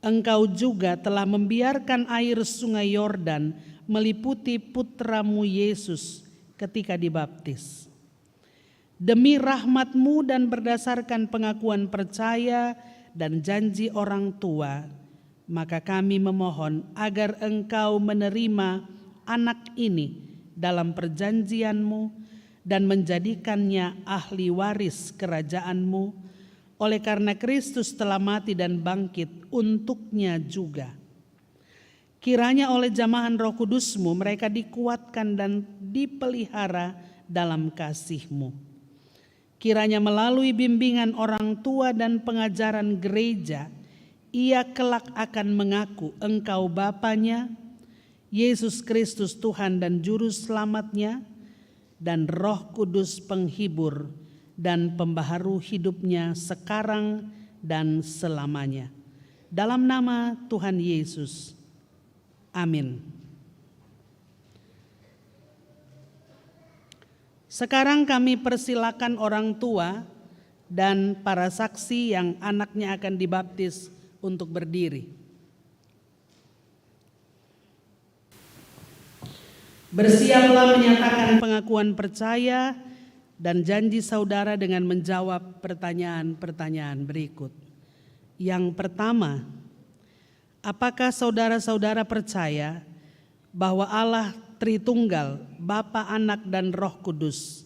Engkau juga telah membiarkan air sungai Yordan meliputi putra-Mu Yesus ketika dibaptis. Demi rahmat-Mu dan berdasarkan pengakuan percaya dan janji orang tua, maka kami memohon agar Engkau menerima anak ini dalam perjanjian-Mu dan menjadikannya ahli waris kerajaan-Mu, oleh karena Kristus telah mati dan bangkit untuknya juga. Kiranya oleh jamahan Roh Kudus-Mu mereka dikuatkan dan dipelihara dalam kasih-Mu. Kiranya melalui bimbingan orang tua dan pengajaran gereja, ia kelak akan mengaku Engkau Bapanya, Yesus Kristus Tuhan dan Juru Selamatnya, dan Roh Kudus penghibur dan pembaharu hidupnya sekarang dan selamanya. Dalam nama Tuhan Yesus. Amin. Sekarang kami persilakan orang tua dan para saksi yang anaknya akan dibaptis untuk berdiri. Bersiaplah menyatakan pengakuan percaya dan janji saudara dengan menjawab pertanyaan-pertanyaan berikut. Yang pertama, apakah saudara-saudara percaya bahwa Allah Tritunggal, Bapa, Anak, dan Roh Kudus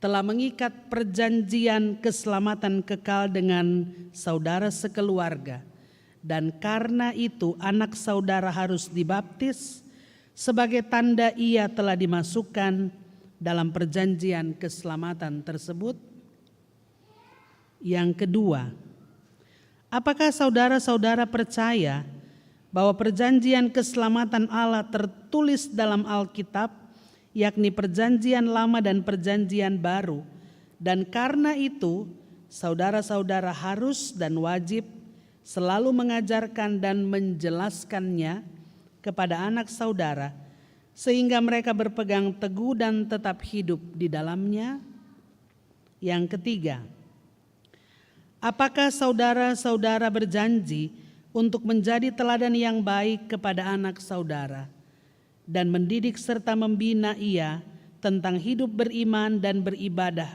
telah mengikat perjanjian keselamatan kekal dengan saudara sekeluarga, dan karena itu anak saudara harus dibaptis sebagai tanda ia telah dimasukkan dalam perjanjian keselamatan tersebut? Yang kedua, apakah saudara-saudara percaya bahwa perjanjian keselamatan Allah tertulis dalam Alkitab, yakni perjanjian lama dan perjanjian baru, dan karena itu saudara-saudara harus dan wajib selalu mengajarkan dan menjelaskannya kepada anak saudara, sehingga mereka berpegang teguh dan tetap hidup di dalamnya? Yang ketiga, apakah saudara-saudara berjanji untuk menjadi teladan yang baik kepada anak saudara dan mendidik serta membina ia tentang hidup beriman dan beribadah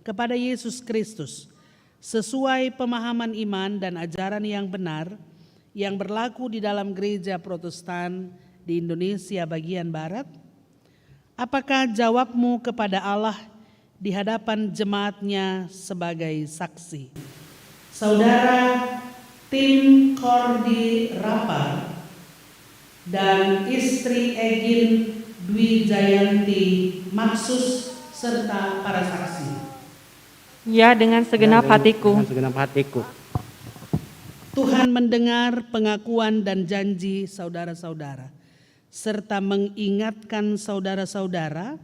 kepada Yesus Kristus sesuai pemahaman iman dan ajaran yang benar yang berlaku di dalam gereja Protestan di Indonesia bagian Barat? Apakah jawabmu kepada Allah di hadapan jemaatnya sebagai saksi? Saudara Tim Kordi Rapa dan istri Egin Dwi Jayanti Maksus serta para saksi. Ya, dengan segenap hatiku. Dengan segenap hatiku. Tuhan mendengar pengakuan dan janji saudara-saudara, serta mengingatkan saudara-saudara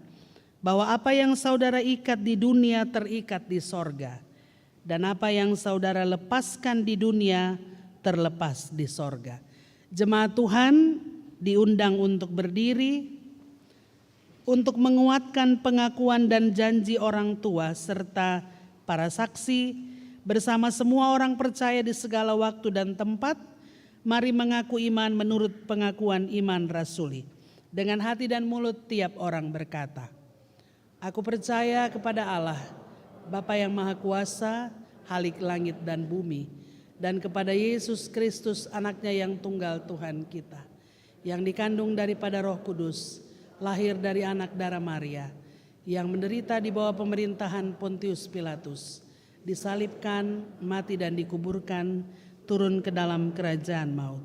bahwa apa yang saudara ikat di dunia terikat di sorga, dan apa yang saudara lepaskan di dunia terlepas di sorga. Jemaat Tuhan diundang untuk berdiri untuk menguatkan pengakuan dan janji orang tua serta para saksi bersama semua orang percaya di segala waktu dan tempat. Mari mengaku iman menurut pengakuan iman rasuli. Dengan hati dan mulut tiap orang berkata, aku percaya kepada Allah, Bapa yang Maha Kuasa, Halik langit dan bumi, dan kepada Yesus Kristus anaknya yang tunggal Tuhan kita, yang dikandung daripada Roh Kudus, lahir dari anak darah Maria, yang menderita di bawah pemerintahan Pontius Pilatus, disalibkan, mati dan dikuburkan, turun ke dalam kerajaan maut.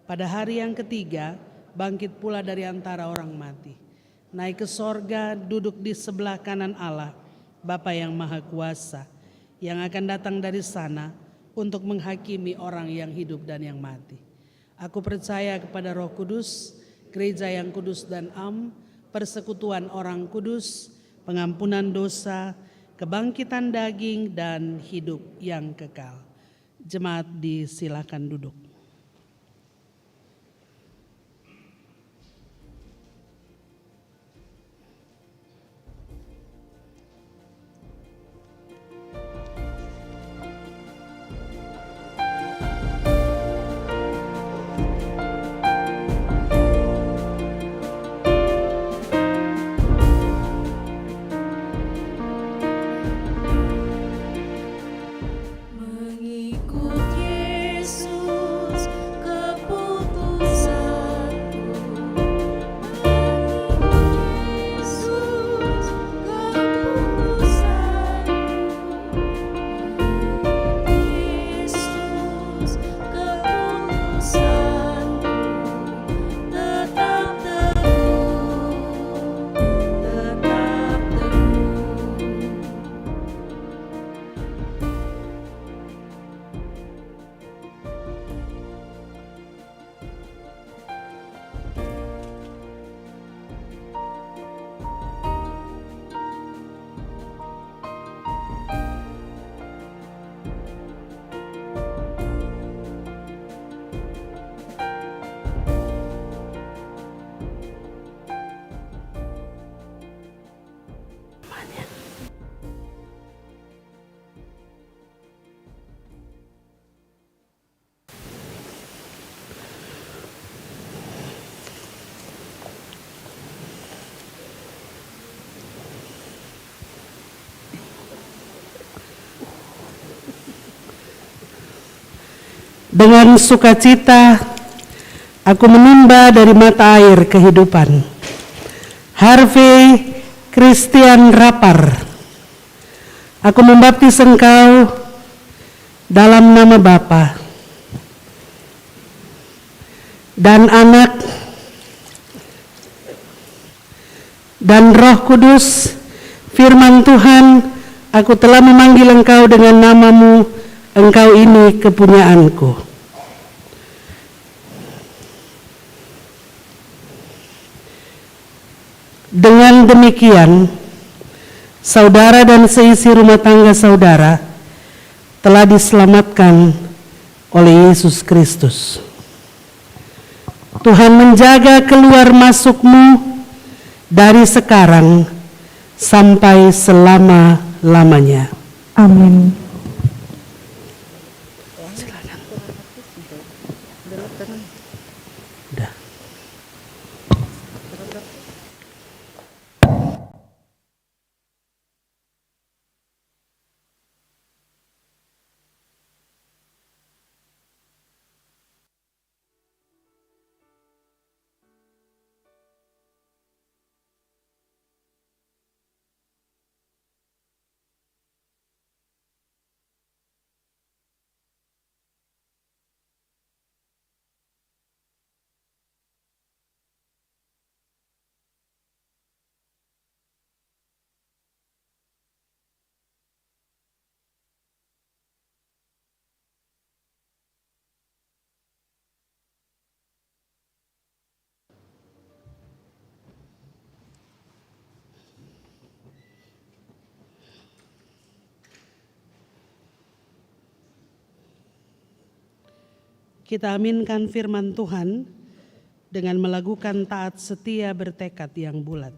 Pada hari yang ketiga, bangkit pula dari antara orang mati, naik ke sorga, duduk di sebelah kanan Allah, Bapa yang Maha Kuasa, yang akan datang dari sana untuk menghakimi orang yang hidup dan yang mati. Aku percaya kepada Roh Kudus, gereja yang kudus dan am, persekutuan orang kudus, pengampunan dosa, kebangkitan daging, dan hidup yang kekal. Jemaat disilakan duduk. Mengikut Yesus Dengan sukacita aku menimba dari mata air kehidupan. Harvey Christian Rapar, aku membaptis engkau dalam nama Bapa dan Anak dan Roh Kudus. Firman Tuhan, aku telah memanggil engkau dengan namamu, engkau ini kepunyaanku. Dengan demikian, saudara dan seisi rumah tangga saudara telah diselamatkan oleh Yesus Kristus. Tuhan menjaga keluar masukmu dari sekarang sampai selama-lamanya. Amin. Udah. Kita aminkan firman Tuhan dengan melakukan taat setia bertekad yang bulat.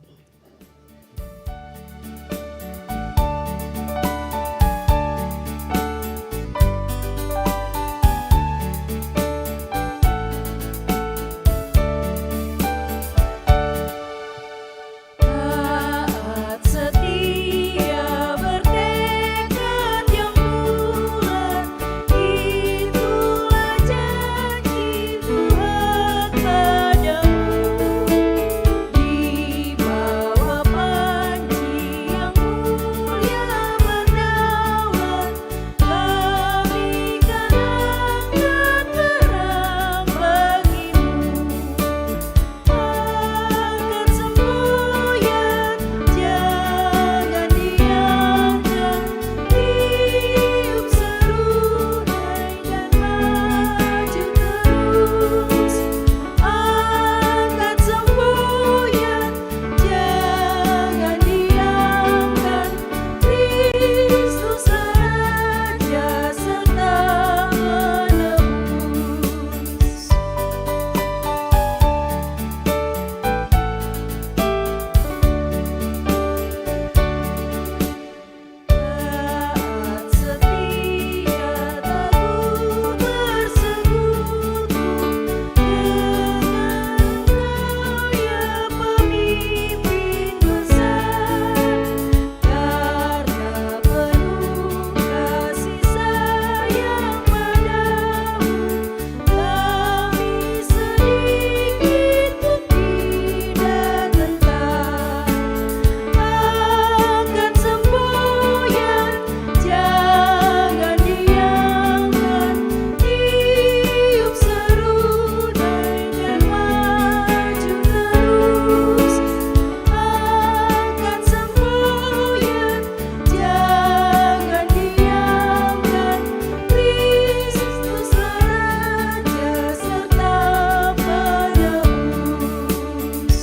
Taat setia bertekad yang bulat, itulah janji Tuhan padamu. Di bawah panji yang mulia berdaulat, kami kan angkat terang bagimu. Angkat semboyan, jangan diamkan, tiup serunai dan maju terus. Angkat semboyan, jangan diamkan, Kristus Raja serta menebus. Taat setia teguh bersekutu dengan Engkau ya pemimpin besar, karena penuh kasih sayang padamu, kami sedikit pun tidak gentar. Angkat semboyan, jangan diamkan, tiup serunai dan maju terus. Angkat semboyan, jangan diamkan, Kristus Raja serta penebus.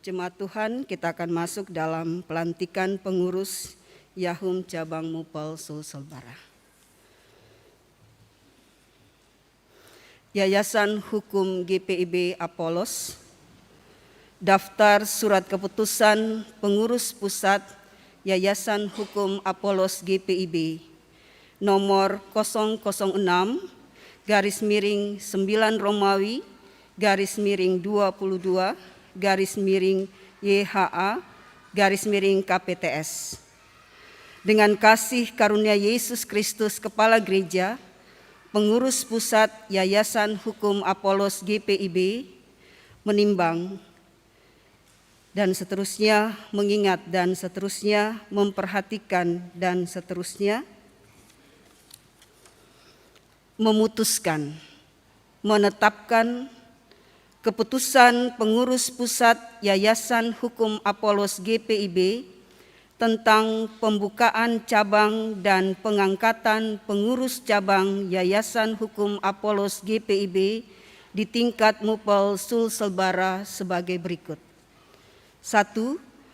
Jemaat Tuhan, kita akan masuk dalam pelantikan pengurus Yahum Cabang Mupol Sulselbar. Yayasan Hukum GPIB Apolos, daftar surat keputusan pengurus pusat Yayasan Hukum Apolos GPIB nomor 006/9 Romawi /22/YHA/KPTS dengan kasih karunia Yesus Kristus Kepala Gereja, Pengurus Pusat Yayasan Hukum Apolos GPIB, menimbang dan seterusnya, mengingat dan seterusnya, memperhatikan dan seterusnya, memutuskan, menetapkan keputusan Pengurus Pusat Yayasan Hukum Apolos GPIB tentang pembukaan cabang dan pengangkatan pengurus cabang Yayasan Hukum Apolos GPIB di tingkat Mupel Sulselbara sebagai berikut. 1.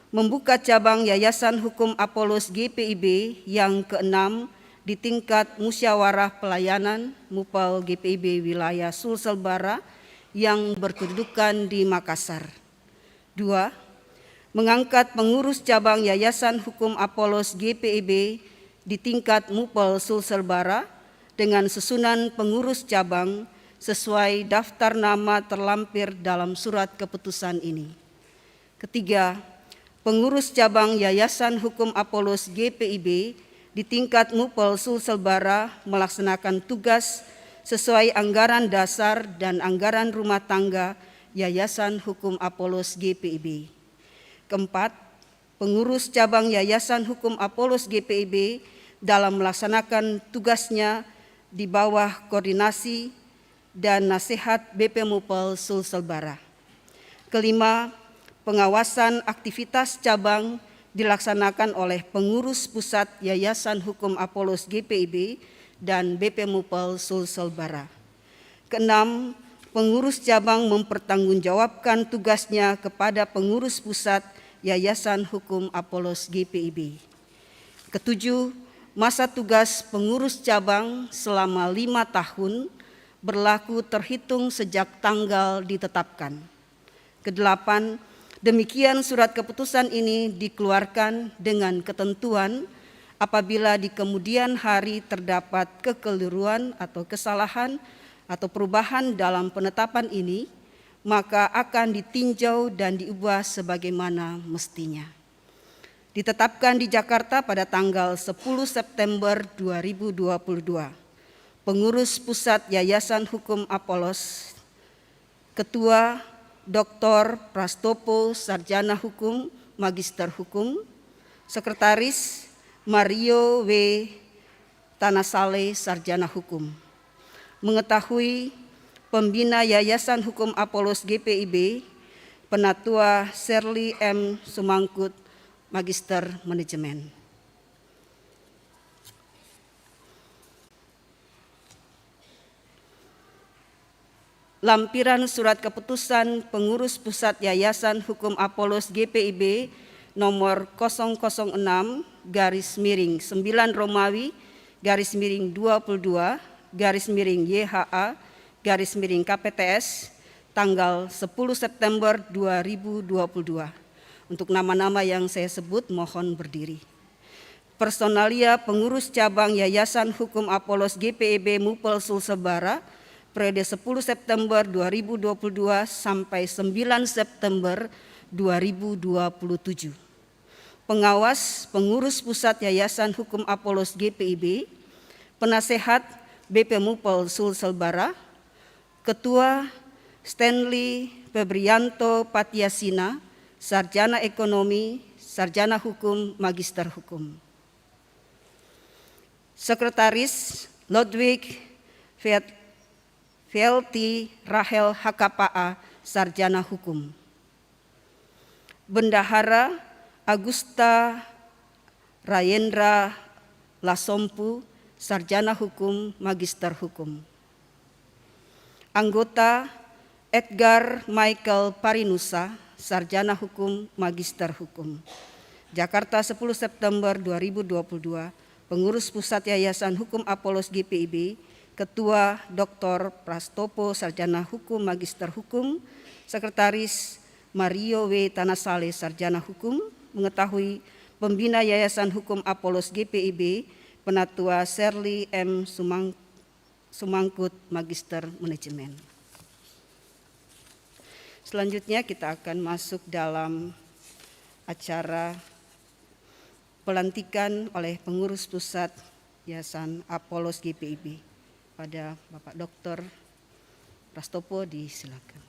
Membuka cabang Yayasan Hukum Apolos GPIB yang ke-6 di tingkat Musyawarah Pelayanan Mupel GPIB Wilayah Sulselbara yang berkedudukan di Makassar. 2. Mengangkat pengurus cabang Yayasan Hukum Apolos GPIB di tingkat Mupel Sulselbara dengan susunan pengurus cabang sesuai daftar nama terlampir dalam surat keputusan ini. 3. Pengurus cabang Yayasan Hukum Apolos GPIB di tingkat Mupel Sulselbara melaksanakan tugas sesuai anggaran dasar dan anggaran rumah tangga Yayasan Hukum Apolos GPIB. 4. Pengurus cabang Yayasan Hukum Apolos GPIB dalam melaksanakan tugasnya di bawah koordinasi dan nasihat BP Mupel Sulselbara. 5. Pengawasan aktivitas cabang dilaksanakan oleh pengurus pusat Yayasan Hukum Apolos GPIB dan BP Mupel Sulselbara. 6. Pengurus cabang mempertanggungjawabkan tugasnya kepada pengurus pusat Yayasan Hukum Apolos GPIB. 7. Masa tugas pengurus cabang selama 5 tahun berlaku terhitung sejak tanggal ditetapkan. 8. Demikian surat keputusan ini dikeluarkan dengan ketentuan apabila di kemudian hari terdapat kekeliruan atau kesalahan atau perubahan dalam penetapan ini, maka akan ditinjau dan diubah sebagaimana mestinya. Ditetapkan di Jakarta pada tanggal 10 September 2022. Pengurus Pusat Yayasan Hukum Apolos, Ketua Dr. Prastopo, Sarjana Hukum, Magister Hukum. Sekretaris Mario W. Tanasale, Sarjana Hukum. Mengetahui pembina Yayasan Hukum Apolos GPIB, Penatua Shirley M. Sumangkut, Magister Manajemen. Lampiran surat keputusan Pengurus Pusat Yayasan Hukum Apolos GPIB nomor 006/9 Romawi /22/YHA KPTS tanggal 10 September 2022. Untuk nama-nama yang saya sebut mohon berdiri. Personalia pengurus cabang Yayasan Hukum Apolos GPIB Mupel Sulselbara periode 10 September 2022 sampai 9 September 2027. Pengawas pengurus pusat Yayasan Hukum Apolos GPIB, penasehat BP Mupel Sulselbara, Ketua Stanley Febrianto Patiasina, Sarjana Ekonomi, Sarjana Hukum, Magister Hukum. Sekretaris Ludwig Velti Rahel HKPA, Sarjana Hukum. Bendahara Agusta Rayendra Lasompu, Sarjana Hukum, Magister Hukum. Anggota Edgar Michael Parinusa, Sarjana Hukum, Magister Hukum. Jakarta 10 September 2022, Pengurus Pusat Yayasan Hukum Apolos GPIB, Ketua Dr. Prastopo, Sarjana Hukum, Magister Hukum. Sekretaris Mario W. Tanasale, Sarjana Hukum. Mengetahui pembina Yayasan Hukum Apolos GPIB, Penatua Shirley M. Sumangkut, Magister Manajemen. Selanjutnya kita akan masuk dalam acara pelantikan oleh pengurus pusat Yayasan Apolos GPIB pada Bapak Dr. Prastopo, disilakan.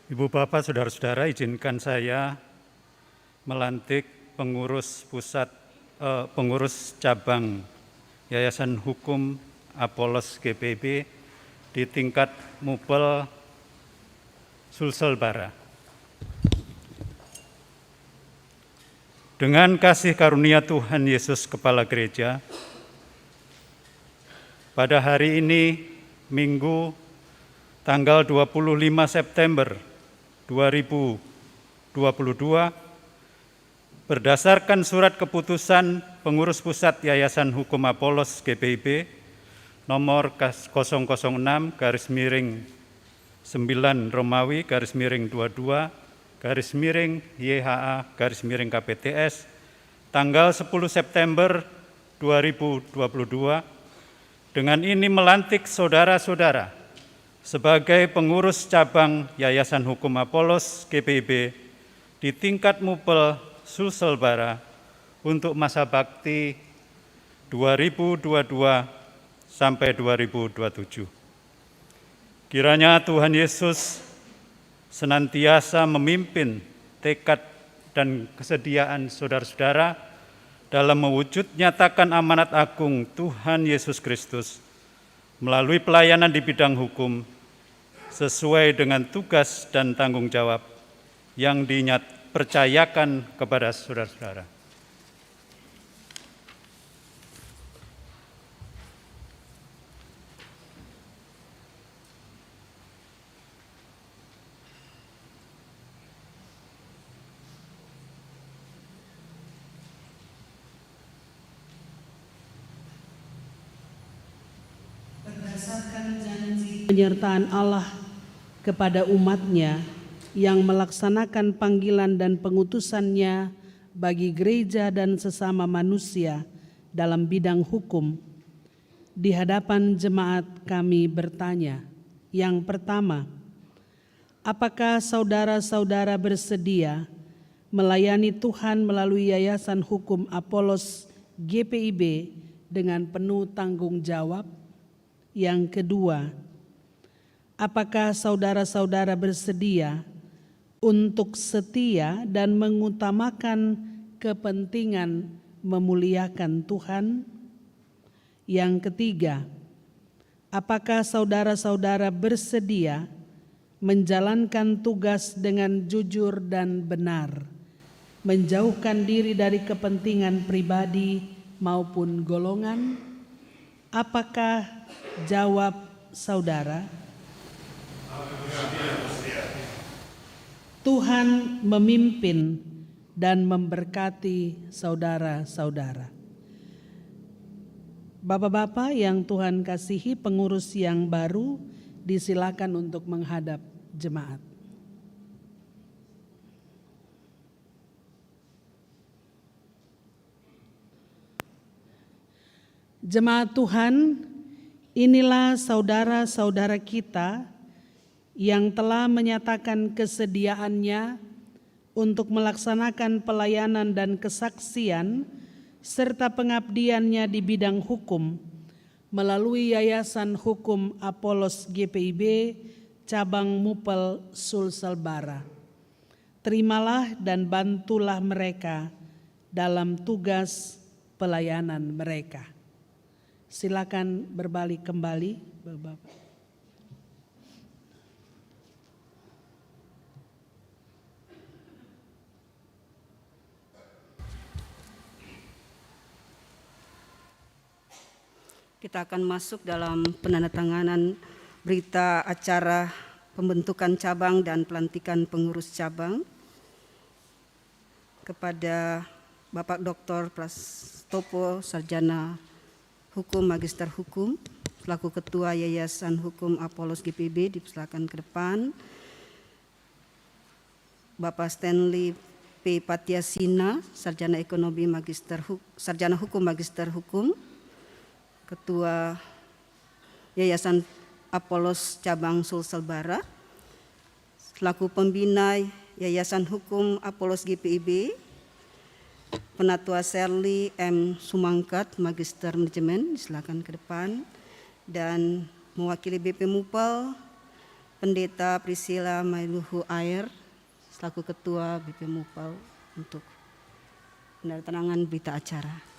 Ibu Bapak, Saudara-saudara, izinkan saya melantik pengurus cabang Yayasan Hukum Apolos GPIB di tingkat Mupel Sulselbara. Dengan kasih karunia Tuhan Yesus Kepala Gereja, pada hari ini Minggu tanggal 25 September 2022, berdasarkan surat keputusan pengurus pusat Yayasan Hukum Apolos GPIB nomor 006/9 Romawi /22/YHA/KPTS tanggal 10 September 2022, dengan ini melantik saudara-saudara sebagai pengurus cabang Yayasan Hukum Apolos GPIB di tingkat Mupel Sulselbara untuk masa bakti 2022 sampai 2027. Kiranya Tuhan Yesus senantiasa memimpin tekad dan kesediaan saudara-saudara dalam mewujud nyatakan amanat agung Tuhan Yesus Kristus melalui pelayanan di bidang hukum sesuai dengan tugas dan tanggung jawab yang dipercayakan kepada saudara-saudara. Penyertaan Allah kepada umat-Nya yang melaksanakan panggilan dan pengutusan-Nya bagi gereja dan sesama manusia dalam bidang hukum. Di hadapan jemaat kami bertanya, yang pertama, apakah saudara-saudara bersedia melayani Tuhan melalui Yayasan Hukum Apolos GPIB dengan penuh tanggung jawab? Yang kedua, apakah saudara-saudara bersedia untuk setia dan mengutamakan kepentingan memuliakan Tuhan? Yang ketiga, apakah saudara-saudara bersedia menjalankan tugas dengan jujur dan benar, menjauhkan diri dari kepentingan pribadi maupun golongan? Apakah jawab saudara? Tuhan memimpin dan memberkati saudara-saudara. Bapak-bapak yang Tuhan kasihi, pengurus yang baru disilakan untuk menghadap jemaat. Jemaat Tuhan, inilah saudara-saudara kita yang telah menyatakan kesediaannya untuk melaksanakan pelayanan dan kesaksian serta pengabdiannya di bidang hukum melalui Yayasan Hukum Apolos GPIB cabang Mupel Sulselbara. Terimalah dan bantulah mereka dalam tugas pelayanan mereka. Silakan berbalik kembali, Bapak. Kita akan masuk dalam penandatanganan berita acara pembentukan cabang dan pelantikan pengurus cabang kepada Bapak Dr. Prastopo, Sarjana Hukum, Magister Hukum, selaku Ketua Yayasan Hukum Apolos GPIB, dipersilakan ke depan. Bapak Stanley P. Patiasina, Sarjana Sarjana Hukum Magister Hukum, Ketua Yayasan Apolos Cabang Sulsel Bara, selaku pembina Yayasan Hukum Apolos GPIB, Penatua Serli M. Sumangkat, Magister Manajemen, silakan ke depan, dan mewakili BP Mupel, Pendeta Priscilla Mailuhu Air, selaku Ketua BP Mupel untuk penandatanganan berita acara.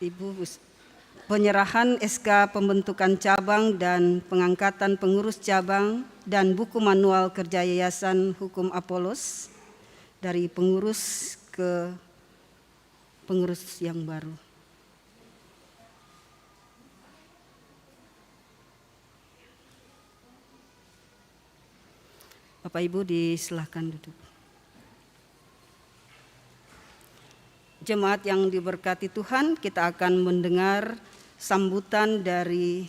Ibu, penyerahan SK pembentukan cabang dan pengangkatan pengurus cabang dan buku manual kerja Yayasan Hukum Apolos dari pengurus ke pengurus yang baru. Bapak Ibu disilahkan duduk. Jemaat yang diberkati Tuhan, kita akan mendengar sambutan dari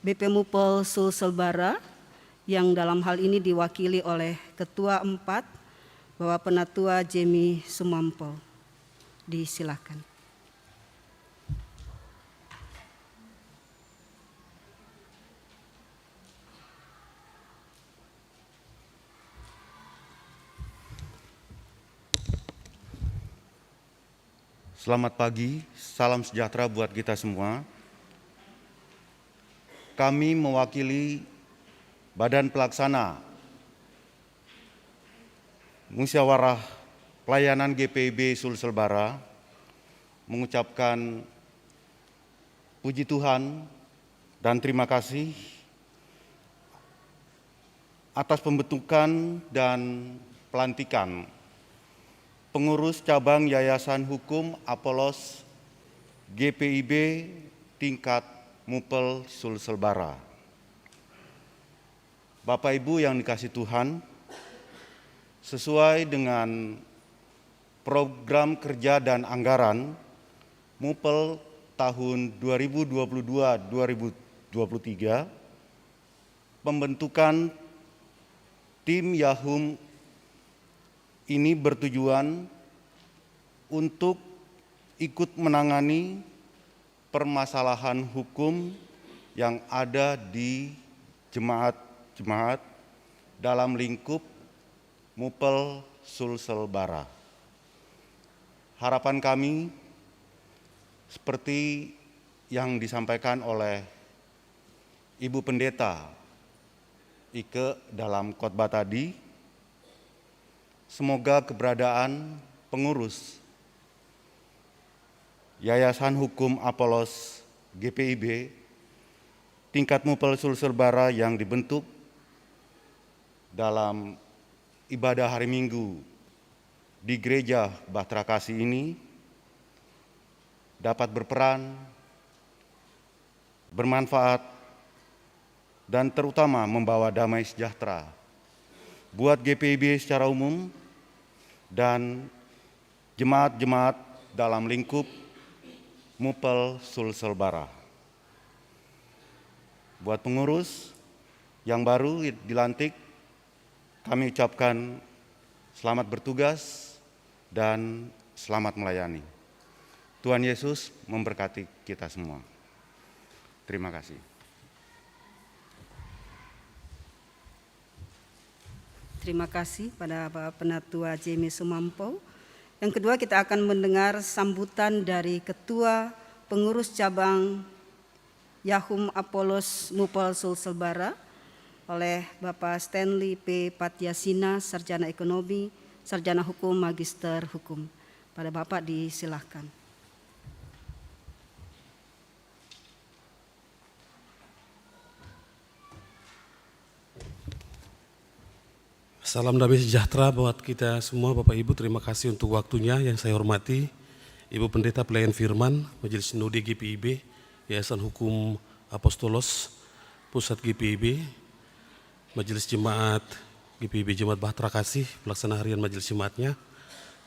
BP Mupel Sulsel Bara yang dalam hal ini diwakili oleh Ketua 4, Bapak Penatua Jemi Sumampol. Disilakan. Selamat pagi, salam sejahtera buat kita semua. Kami mewakili Badan Pelaksana Musyawarah Pelayanan GPIB Sulsel Bara mengucapkan puji Tuhan dan terima kasih atas pembentukan dan pelantikan pengurus cabang Yayasan Hukum Apolos GPIB tingkat Mupel Sulsel Bara. Bapak Ibu yang dikasihi Tuhan, sesuai dengan program kerja dan anggaran Mupel tahun 2022-2023, pembentukan tim Yahum ini bertujuan untuk ikut menangani permasalahan hukum yang ada di jemaat-jemaat dalam lingkup Mupel Sulsel Bara. Harapan kami seperti yang disampaikan oleh Ibu Pendeta Ike dalam khotbah tadi, semoga keberadaan pengurus Yayasan Hukum Apolos GPIB tingkat Mupel Sulsel Bara yang dibentuk dalam ibadah hari Minggu di Gereja Bahtera Kasih ini dapat berperan, bermanfaat, dan terutama membawa damai sejahtera buat GPIB secara umum dan jemaat-jemaat dalam lingkup Mupel Sulselbara. Buat pengurus yang baru dilantik, kami ucapkan selamat bertugas dan selamat melayani. Tuhan Yesus memberkati kita semua. Terima kasih. Terima kasih pada Bapak Penatua Jamie Sumampo. Yang kedua, kita akan mendengar sambutan dari Ketua Pengurus Cabang Yahum Apollos Mupel Sulselbara oleh Bapak Stanley P. Patyasina, Sarjana Ekonomi, Sarjana Hukum, Magister Hukum. Pada Bapak disilahkan. Salam damai sejahtera buat kita semua Bapak Ibu, terima kasih untuk waktunya yang saya hormati Ibu Pendeta Pelayan Firman, Majelis Sinode GPIB, Yayasan Hukum Apostolos, Pusat GPIB, Majelis Jemaat GPIB Jemaat Bahtera Kasih, pelaksana harian Majelis Jemaatnya.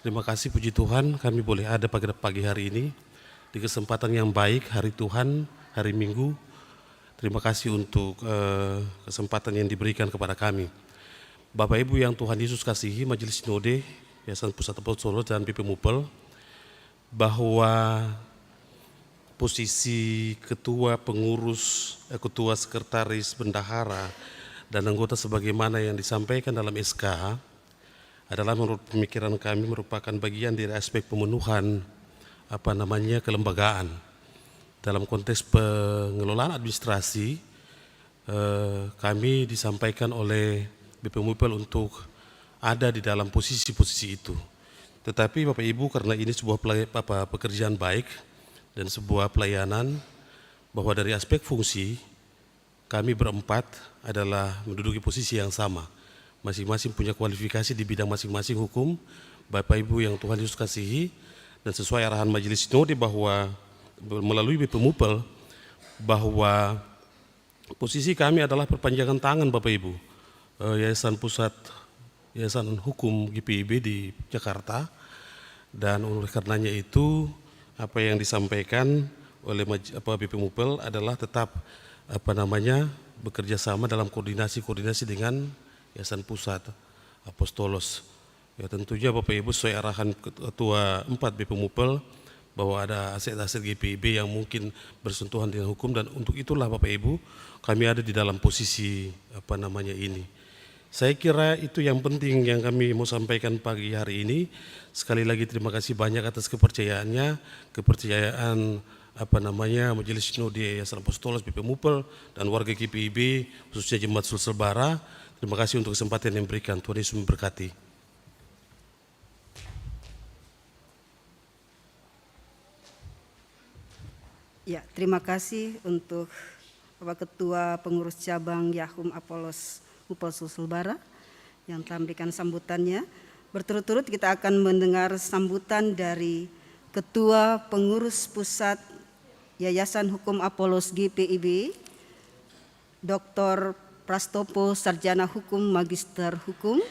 Terima kasih puji Tuhan kami boleh ada pada pagi hari ini di kesempatan yang baik, hari Tuhan, hari Minggu. Terima kasih untuk kesempatan yang diberikan kepada kami. Bapak Ibu yang Tuhan Yesus kasihi, Majelis Sinode, Yayasan Pusat Apostolos dan BP Mupel, bahwa posisi ketua pengurus, ketua sekretaris, bendahara, dan anggota sebagaimana yang disampaikan dalam SK adalah menurut pemikiran kami merupakan bagian dari aspek pemenuhan kelembagaan. Dalam konteks pengelolaan administrasi, kami disampaikan oleh BP Mupel untuk ada di dalam posisi-posisi itu. Tetapi Bapak Ibu, karena ini sebuah pekerjaan baik dan sebuah pelayanan, bahwa dari aspek fungsi kami berempat adalah menduduki posisi yang sama. Masing-masing punya kualifikasi di bidang masing-masing hukum. Bapak Ibu yang Tuhan Yesus kasihi, dan sesuai arahan Majelis Sinode bahwa melalui BP Mupel, bahwa posisi kami adalah perpanjangan tangan Bapak Ibu, Yayasan Hukum GPIB di Jakarta, dan oleh karenanya itu apa yang disampaikan oleh BP Mupel adalah tetap bekerja sama dalam koordinasi dengan Yayasan Pusat Apostolos. Ya tentunya Bapak Ibu sesuai arahan Ketua 4 BP Mupel bahwa ada aset-aset GPIB yang mungkin bersentuhan dengan hukum, dan untuk itulah Bapak Ibu kami ada di dalam posisi ini. Saya kira itu yang penting yang kami mau sampaikan pagi hari ini. Sekali lagi terima kasih banyak atas kepercayaan Majelis Sinode Yayasan Apostolos BP Mupel dan warga GPIB khususnya Jemaat Sulselbara. Terima kasih untuk kesempatan yang diberikan. Tuhan Yesus memberkati. Ya, terima kasih untuk Bapak Ketua Pengurus Cabang Yahum Apollos Mupel Sulselbara yang telah memberikan sambutannya. Berturut-turut kita akan mendengar sambutan dari Ketua Pengurus Pusat Yayasan Hukum Apollos GPIB, Dr. Prastopo, Sarjana Hukum, Magister Hukum,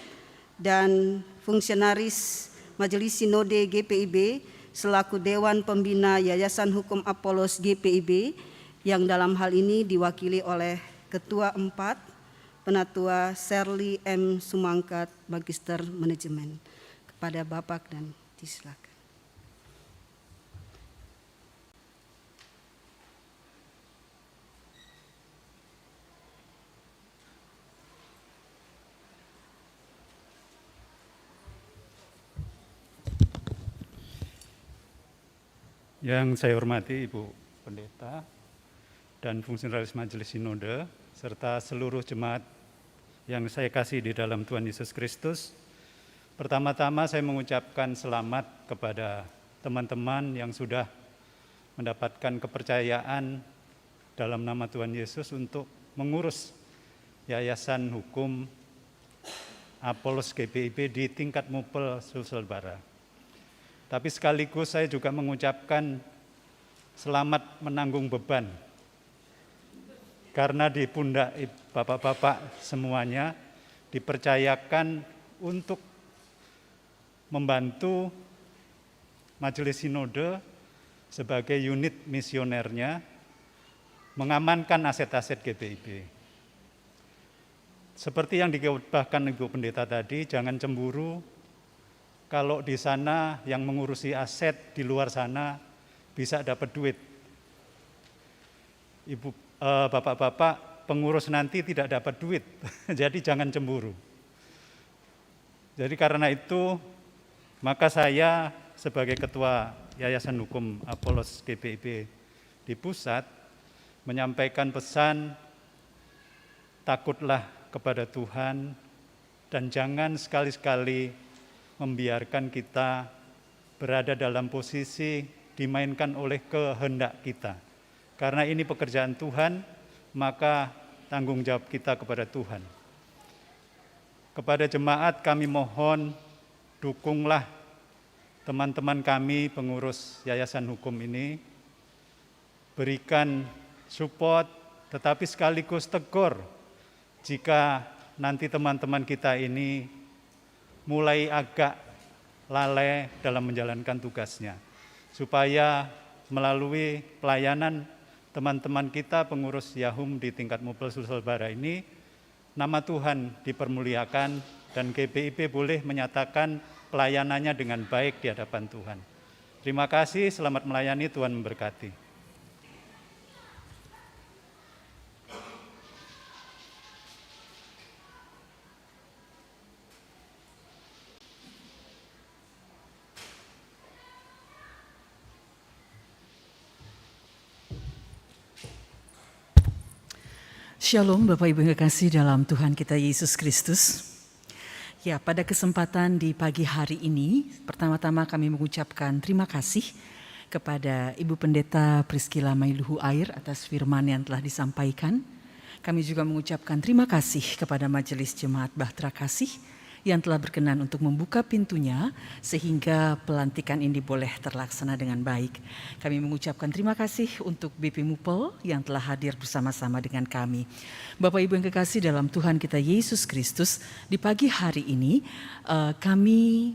dan Fungsionaris Majelis Sinode GPIB selaku Dewan Pembina Yayasan Hukum Apollos GPIB yang dalam hal ini diwakili oleh Ketua 4, Penatua Shirley M. Sumangkat, Magister Manajemen. Kepada Bapak dan disilakan. Yang saya hormati Ibu Pendeta dan fungsionaris Majelis Sinode, serta seluruh jemaat yang saya kasih di dalam Tuhan Yesus Kristus. Pertama-tama saya mengucapkan selamat kepada teman-teman yang sudah mendapatkan kepercayaan dalam nama Tuhan Yesus untuk mengurus Yayasan Hukum Apollos GPIB di tingkat Mupel Sulselbara. Tapi sekaligus saya juga mengucapkan selamat menanggung beban, karena di pundak bapak-bapak semuanya dipercayakan untuk membantu Majelis Sinode sebagai unit misionernya mengamankan aset-aset GPIB. Seperti yang dikotbahkan Ibu Pendeta tadi, jangan cemburu kalau di sana yang mengurusi aset di luar sana bisa dapat duit. Bapak-bapak pengurus nanti tidak dapat duit, jadi jangan cemburu. Jadi karena itu, maka saya sebagai Ketua Yayasan Hukum Apolos GPIB di pusat menyampaikan pesan, takutlah kepada Tuhan dan jangan sekali-sekali membiarkan kita berada dalam posisi dimainkan oleh kehendak kita. Karena ini pekerjaan Tuhan, maka tanggung jawab kita kepada Tuhan. Kepada jemaat kami mohon, dukunglah teman-teman kami pengurus Yayasan Hukum ini, berikan support, tetapi sekaligus tegur jika nanti teman-teman kita ini mulai agak lalai dalam menjalankan tugasnya. Supaya melalui pelayanan teman-teman kita pengurus Yahum di tingkat Mupel Sulselbara ini, nama Tuhan dipermuliakan dan GPIB boleh menyatakan pelayanannya dengan baik di hadapan Tuhan. Terima kasih, selamat melayani, Tuhan memberkati. Shalom Bapak Ibu yang kekasih dalam Tuhan kita Yesus Kristus. Ya, pada kesempatan di pagi hari ini, pertama-tama kami mengucapkan terima kasih kepada Ibu Pendeta Priscilla Mailuhu Air atas firman yang telah disampaikan. Kami juga mengucapkan terima kasih kepada Majelis Jemaat Bahtera Kasih yang telah berkenan untuk membuka pintunya sehingga pelantikan ini boleh terlaksana dengan baik. Kami mengucapkan terima kasih untuk BP Mupel yang telah hadir bersama-sama dengan kami. Bapak Ibu yang kekasih dalam Tuhan kita Yesus Kristus, di pagi hari ini kami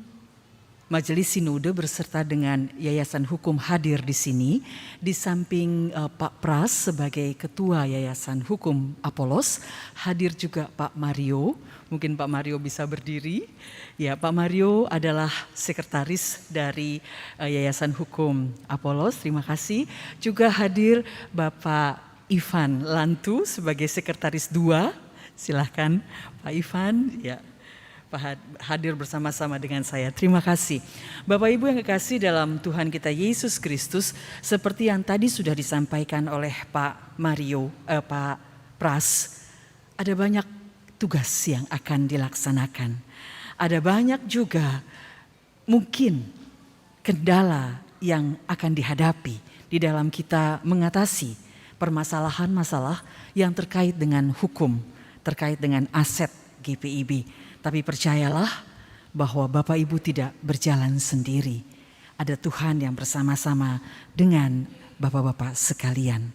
Majelis Sinode beserta dengan Yayasan Hukum hadir di sini, di samping Pak Pras sebagai Ketua Yayasan Hukum Apolos, hadir juga Pak Mario. Mungkin Pak Mario bisa berdiri. Ya, Pak Mario adalah sekretaris dari Yayasan Hukum Apolos. Terima kasih. Juga hadir Bapak Ivan Lantu sebagai sekretaris 2. Silahkan Pak Ivan. Ya. Hadir bersama-sama dengan saya. Terima kasih. Bapak Ibu yang kekasih dalam Tuhan kita Yesus Kristus, seperti yang tadi sudah disampaikan oleh Pak Mario, Pak Pras, ada banyak tugas yang akan dilaksanakan. Ada banyak juga mungkin kendala yang akan dihadapi di dalam kita mengatasi permasalahan-masalah yang terkait dengan hukum, terkait dengan aset GPIB. Tapi percayalah bahwa Bapak Ibu tidak berjalan sendiri. Ada Tuhan yang bersama-sama dengan Bapak-Bapak sekalian.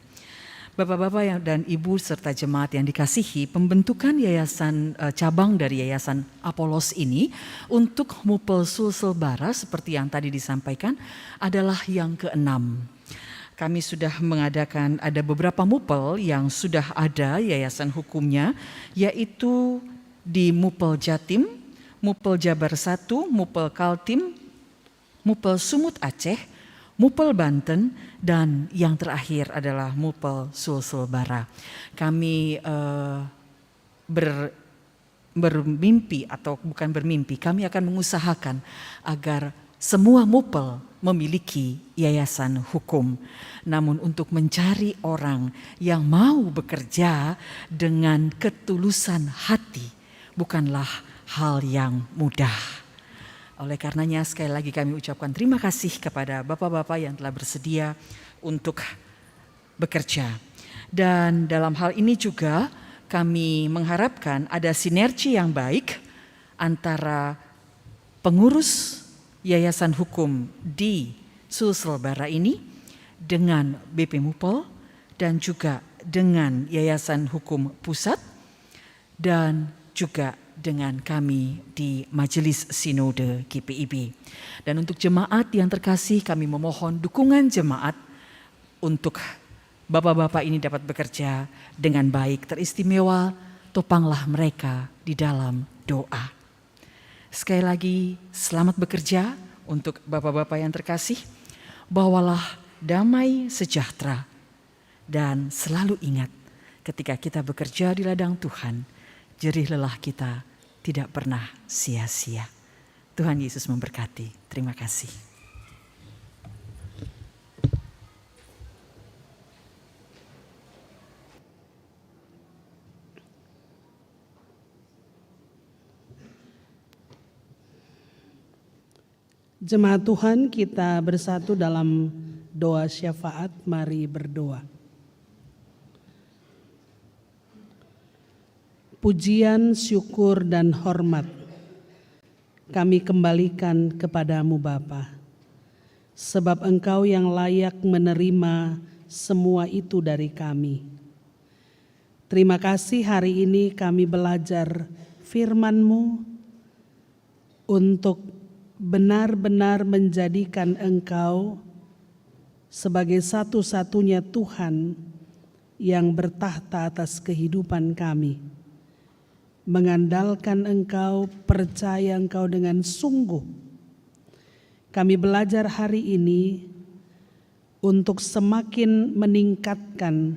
Bapak-Bapak dan Ibu serta jemaat yang dikasihi, pembentukan yayasan cabang dari Yayasan Apolos ini untuk Mupel Sulselbara seperti yang tadi disampaikan adalah yang ke-6. Kami sudah mengadakan, ada beberapa Mupel yang sudah ada yayasan hukumnya, yaitu di Mupel Jatim, Mupel Jabar 1, Mupel Kaltim, Mupel Sumut Aceh, Mupel Banten, dan yang terakhir adalah Mupel Sulselbara. Kami bermimpi atau bukan bermimpi, kami akan mengusahakan agar semua Mupel memiliki yayasan hukum. Namun untuk mencari orang yang mau bekerja dengan ketulusan hati bukanlah hal yang mudah. Oleh karenanya sekali lagi kami ucapkan terima kasih kepada Bapak-Bapak yang telah bersedia untuk bekerja. Dan dalam hal ini juga kami mengharapkan ada sinergi yang baik antara pengurus Yayasan Hukum di Sulselbara ini dengan BP Mupel dan juga dengan Yayasan Hukum Pusat dan juga dengan kami di Majelis Sinode GPIB. Dan untuk jemaat yang terkasih, kami memohon dukungan jemaat untuk bapak-bapak ini dapat bekerja dengan baik. Teristimewa, topanglah mereka di dalam doa. Sekali lagi, selamat bekerja untuk bapak-bapak yang terkasih. Bawalah damai sejahtera dan selalu ingat ketika kita bekerja di ladang Tuhan, jerih lelah kita tidak pernah sia-sia. Tuhan Yesus memberkati. Terima kasih. Jemaat Tuhan, kita bersatu dalam doa syafaat. Mari berdoa. Pujian, syukur, dan hormat kami kembalikan kepadamu Bapa, sebab Engkau yang layak menerima semua itu dari kami. Terima kasih hari ini kami belajar firman-Mu untuk benar-benar menjadikan Engkau sebagai satu-satunya Tuhan yang bertahta atas kehidupan kami. Mengandalkan Engkau, percaya Engkau dengan sungguh. Kami belajar hari ini untuk semakin meningkatkan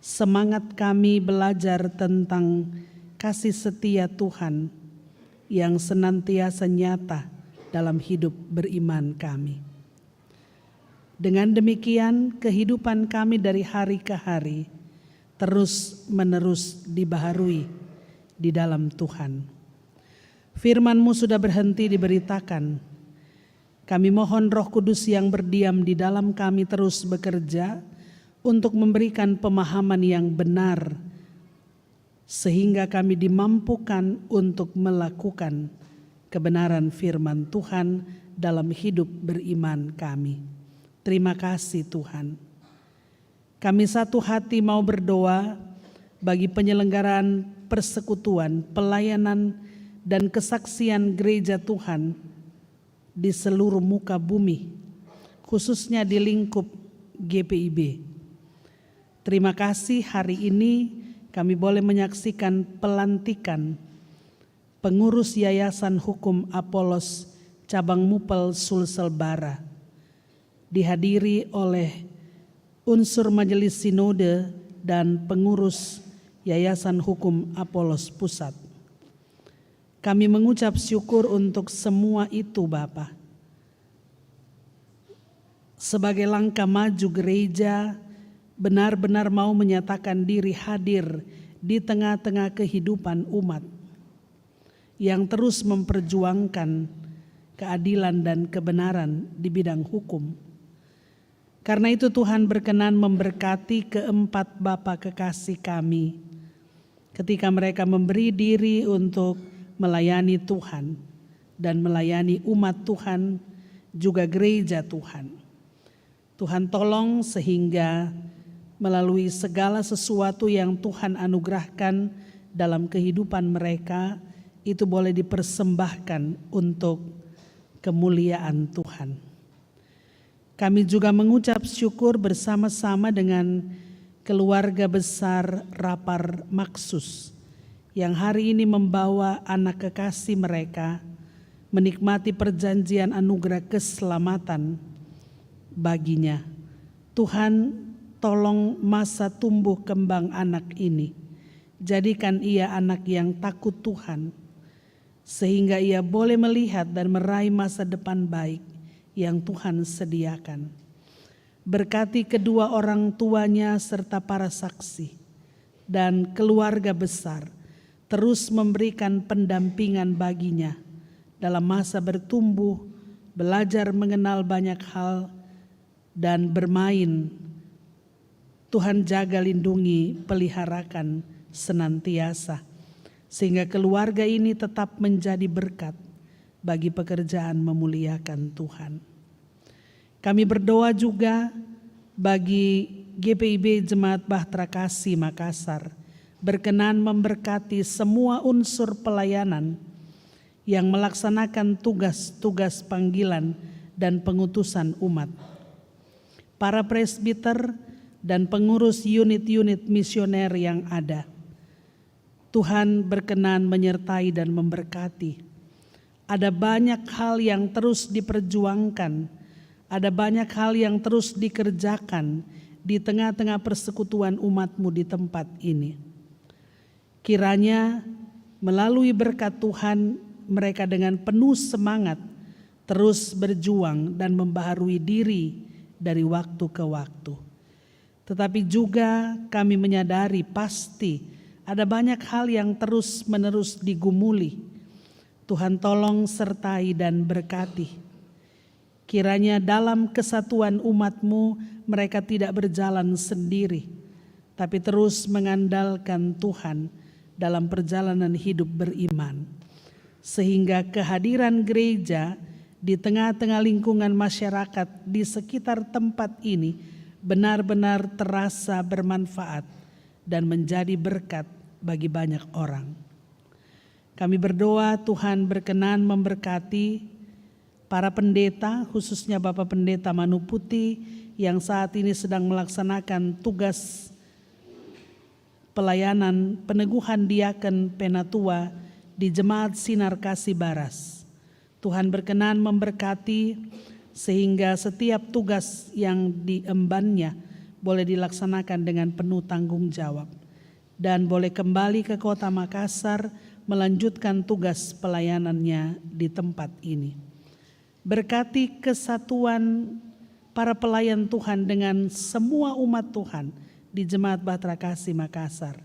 semangat kami belajar tentang kasih setia Tuhan yang senantiasa nyata dalam hidup beriman kami. Dengan demikian, kehidupan kami dari hari ke hari terus-menerus dibaharui di dalam Tuhan. Firman-Mu sudah berhenti diberitakan. Kami mohon Roh Kudus yang berdiam di dalam kami terus bekerja untuk memberikan pemahaman yang benar, sehingga kami dimampukan untuk melakukan kebenaran firman Tuhan dalam hidup beriman kami. Terima kasih Tuhan. Kami satu hati mau berdoa bagi penyelenggaraan persekutuan, pelayanan, dan kesaksian gereja Tuhan di seluruh muka bumi, khususnya di lingkup GPIB. Terima kasih hari ini kami boleh menyaksikan pelantikan pengurus Yayasan Hukum Apolos Cabang Mupel Sulsel Bara, dihadiri oleh unsur Majelis Sinode dan pengurus Yayasan Hukum Apolos Pusat. Kami mengucap syukur untuk semua itu Bapa. Sebagai langkah maju gereja benar-benar mau menyatakan diri hadir di tengah-tengah kehidupan umat yang terus memperjuangkan keadilan dan kebenaran di bidang hukum. Karena itu Tuhan berkenan memberkati keempat Bapa kekasih kami ketika mereka memberi diri untuk melayani Tuhan dan melayani umat Tuhan, juga gereja Tuhan. Tuhan tolong sehingga melalui segala sesuatu yang Tuhan anugerahkan dalam kehidupan mereka, itu boleh dipersembahkan untuk kemuliaan Tuhan. Kami juga mengucap syukur bersama-sama dengan keluarga besar Rapar Maksus yang hari ini membawa anak kekasih mereka menikmati perjanjian anugerah keselamatan baginya. Tuhan, tolong masa tumbuh kembang anak ini, jadikan ia anak yang takut Tuhan, sehingga ia boleh melihat dan meraih masa depan baik yang Tuhan sediakan. Berkati kedua orang tuanya serta para saksi dan keluarga besar, terus memberikan pendampingan baginya dalam masa bertumbuh, belajar mengenal banyak hal, dan bermain. Tuhan jaga, lindungi, peliharakan senantiasa, sehingga keluarga ini tetap menjadi berkat bagi pekerjaan memuliakan Tuhan. Kami berdoa juga bagi GPIB Jemaat Bahtera Kasih Makassar, berkenan memberkati semua unsur pelayanan yang melaksanakan tugas-tugas panggilan dan pengutusan umat. Para presbiter dan pengurus unit-unit misioner yang ada. Tuhan berkenan menyertai dan memberkati. Ada banyak hal yang terus diperjuangkan, ada banyak hal yang terus dikerjakan di tengah-tengah persekutuan umat-Mu di tempat ini. Kiranya melalui berkat Tuhan, mereka dengan penuh semangat terus berjuang dan membaharui diri dari waktu ke waktu. Tetapi juga kami menyadari pasti ada banyak hal yang terus-menerus digumuli. Tuhan tolong sertai dan berkati. Kiranya dalam kesatuan umat-Mu mereka tidak berjalan sendiri, tapi terus mengandalkan Tuhan dalam perjalanan hidup beriman. Sehingga kehadiran gereja di tengah-tengah lingkungan masyarakat di sekitar tempat ini benar-benar terasa bermanfaat dan menjadi berkat bagi banyak orang. Kami berdoa Tuhan berkenan memberkati para pendeta, khususnya Bapak Pendeta Manu Putih yang saat ini sedang melaksanakan tugas pelayanan peneguhan diaken penatua di Jemaat Sinar Kasih Baras. Tuhan berkenan memberkati sehingga setiap tugas yang diembannya boleh dilaksanakan dengan penuh tanggung jawab dan boleh kembali ke Kota Makassar melanjutkan tugas pelayanannya di tempat ini. Berkati kesatuan para pelayan Tuhan dengan semua umat Tuhan di Jemaat Bahtera Kasih Makassar.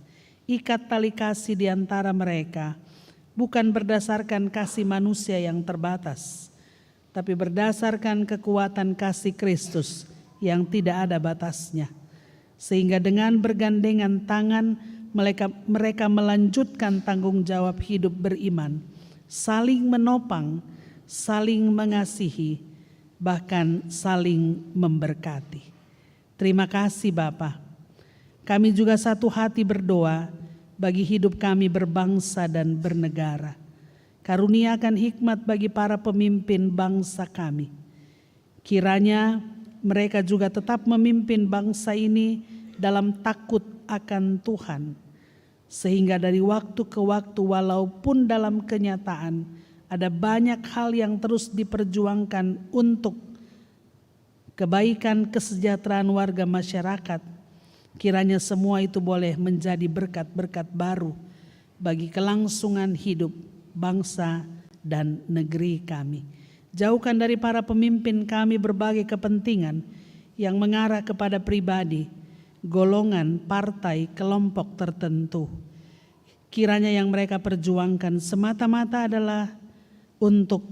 Ikat tali kasih di antara mereka bukan berdasarkan kasih manusia yang terbatas, tapi berdasarkan kekuatan kasih Kristus yang tidak ada batasnya. Sehingga dengan bergandengan tangan mereka melanjutkan tanggung jawab hidup beriman, saling menopang, saling mengasihi, bahkan saling memberkati. Terima kasih Bapa. Kami juga satu hati berdoa bagi hidup kami berbangsa dan bernegara. Karuniakan hikmat bagi para pemimpin bangsa kami. Kiranya mereka juga tetap memimpin bangsa ini dalam takut akan Tuhan. Sehingga dari waktu ke waktu walaupun dalam kenyataan ada banyak hal yang terus diperjuangkan untuk kebaikan kesejahteraan warga masyarakat, kiranya semua itu boleh menjadi berkat-berkat baru bagi kelangsungan hidup bangsa dan negeri kami. Jauhkan dari para pemimpin kami berbagai kepentingan yang mengarah kepada pribadi, golongan, partai, kelompok tertentu. Kiranya yang mereka perjuangkan semata-mata adalah untuk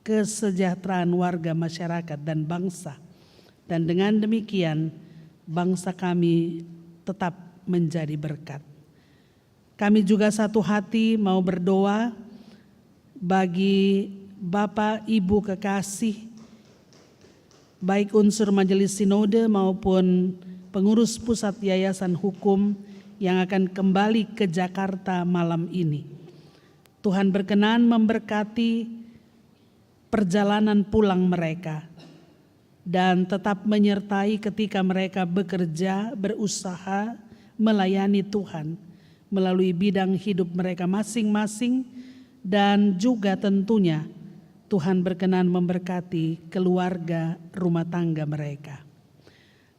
kesejahteraan warga masyarakat dan bangsa. Dan dengan demikian bangsa kami tetap menjadi berkat. Kami juga satu hati mau berdoa bagi Bapak Ibu kekasih, baik unsur Majelis Sinode maupun pengurus pusat Yayasan Hukum yang akan kembali ke Jakarta malam ini. Tuhan berkenan memberkati perjalanan pulang mereka dan tetap menyertai ketika mereka bekerja, berusaha, melayani Tuhan melalui bidang hidup mereka masing-masing, dan juga tentunya Tuhan berkenan memberkati keluarga rumah tangga mereka.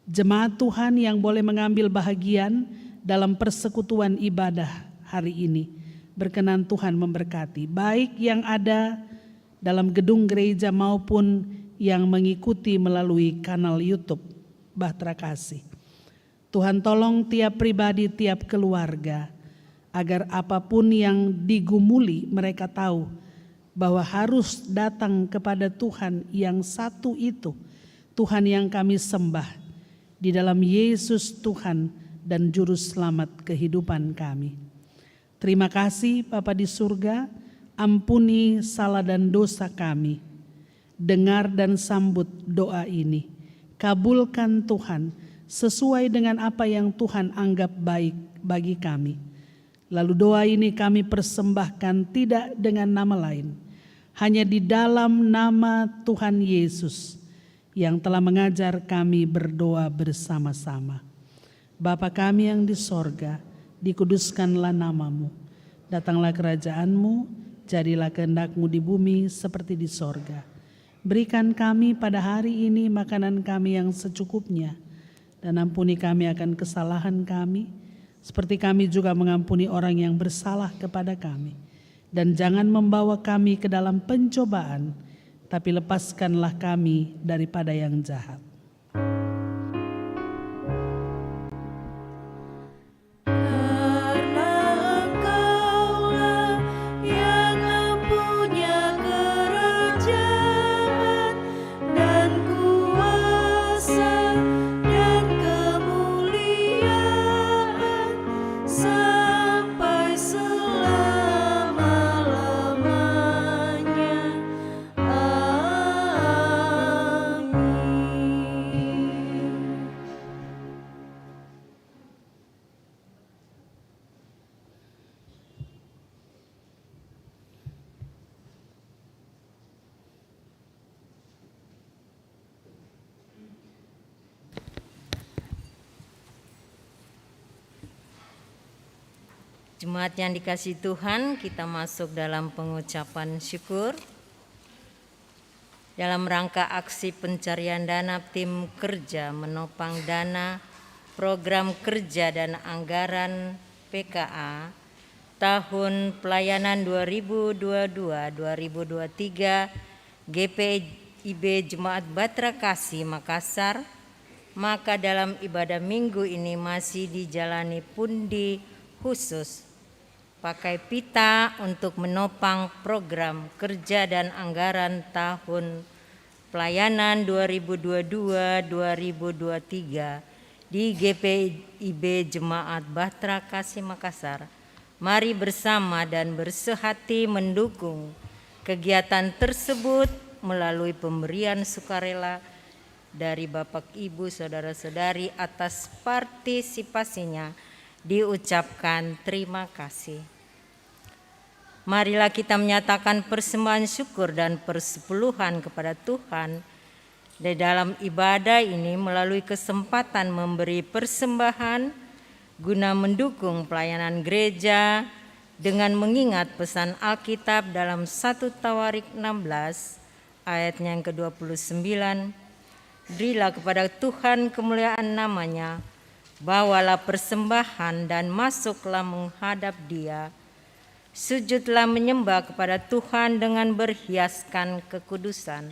Jemaat Tuhan yang boleh mengambil bahagian dalam persekutuan ibadah hari ini, berkenan Tuhan memberkati, baik yang ada dalam gedung gereja maupun yang mengikuti melalui kanal YouTube Bahtera Kasih. Tuhan tolong tiap pribadi, tiap keluarga, agar apapun yang digumuli mereka tahu bahwa harus datang kepada Tuhan yang satu itu, Tuhan yang kami sembah, di dalam Yesus Tuhan dan Juru Selamat kehidupan kami. Terima kasih Bapa di surga, ampuni salah dan dosa kami. Dengar dan sambut doa ini. Kabulkan Tuhan sesuai dengan apa yang Tuhan anggap baik bagi kami. Lalu doa ini kami persembahkan tidak dengan nama lain, hanya di dalam nama Tuhan Yesus yang telah mengajar kami berdoa bersama-sama. Bapa kami yang di sorga, dikuduskanlah namamu. Datanglah kerajaan-Mu, jadilah kehendak-Mu di bumi seperti di sorga. Berikan kami pada hari ini makanan kami yang secukupnya, dan ampuni kami akan kesalahan kami, seperti kami juga mengampuni orang yang bersalah kepada kami. Dan jangan membawa kami ke dalam pencobaan, tapi lepaskanlah kami daripada yang jahat. Jemaat yang dikasihi Tuhan, kita masuk dalam pengucapan syukur. Dalam rangka aksi pencarian dana tim kerja menopang dana program kerja dan anggaran PKA tahun pelayanan 2022-2023 GPIB Jemaat Batra Kasih Makassar, maka dalam ibadah minggu ini masih dijalani pundi khusus pakai pita untuk menopang program kerja dan anggaran tahun pelayanan 2022-2023 di GPIB Jemaat Batra Kasih Makassar. Mari bersama dan bersehati mendukung kegiatan tersebut melalui pemberian sukarela dari Bapak Ibu Saudara-saudari atas partisipasinya. Diucapkan terima kasih. Marilah kita menyatakan persembahan syukur dan persepuluhan kepada Tuhan di dalam ibadah ini melalui kesempatan memberi persembahan guna mendukung pelayanan gereja dengan mengingat pesan Alkitab dalam 1 Tawarik 16 ayatnya yang ke-29. Berilah kepada Tuhan kemuliaan namanya, bawalah persembahan dan masuklah menghadap Dia. Sujudlah menyembah kepada Tuhan dengan berhiaskan kekudusan.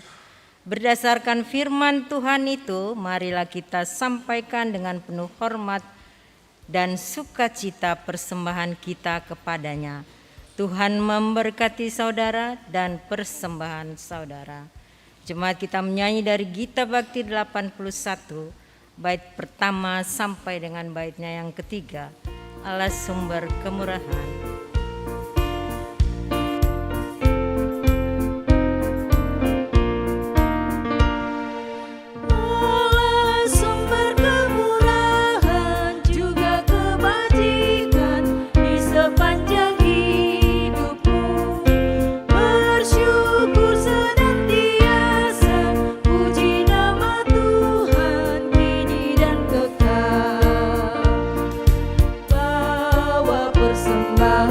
Berdasarkan firman Tuhan itu, marilah kita sampaikan dengan penuh hormat dan sukacita persembahan kita kepadanya. Tuhan memberkati saudara dan persembahan saudara. Jemaat kita menyanyi dari Gita Bakti 81, bait pertama sampai dengan baitnya yang ketiga. Allah sumber kemurahan. Bawa persembahan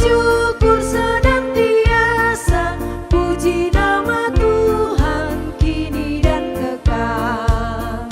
bersyukur senantiasa, puji nama Tuhan kini dan kekal.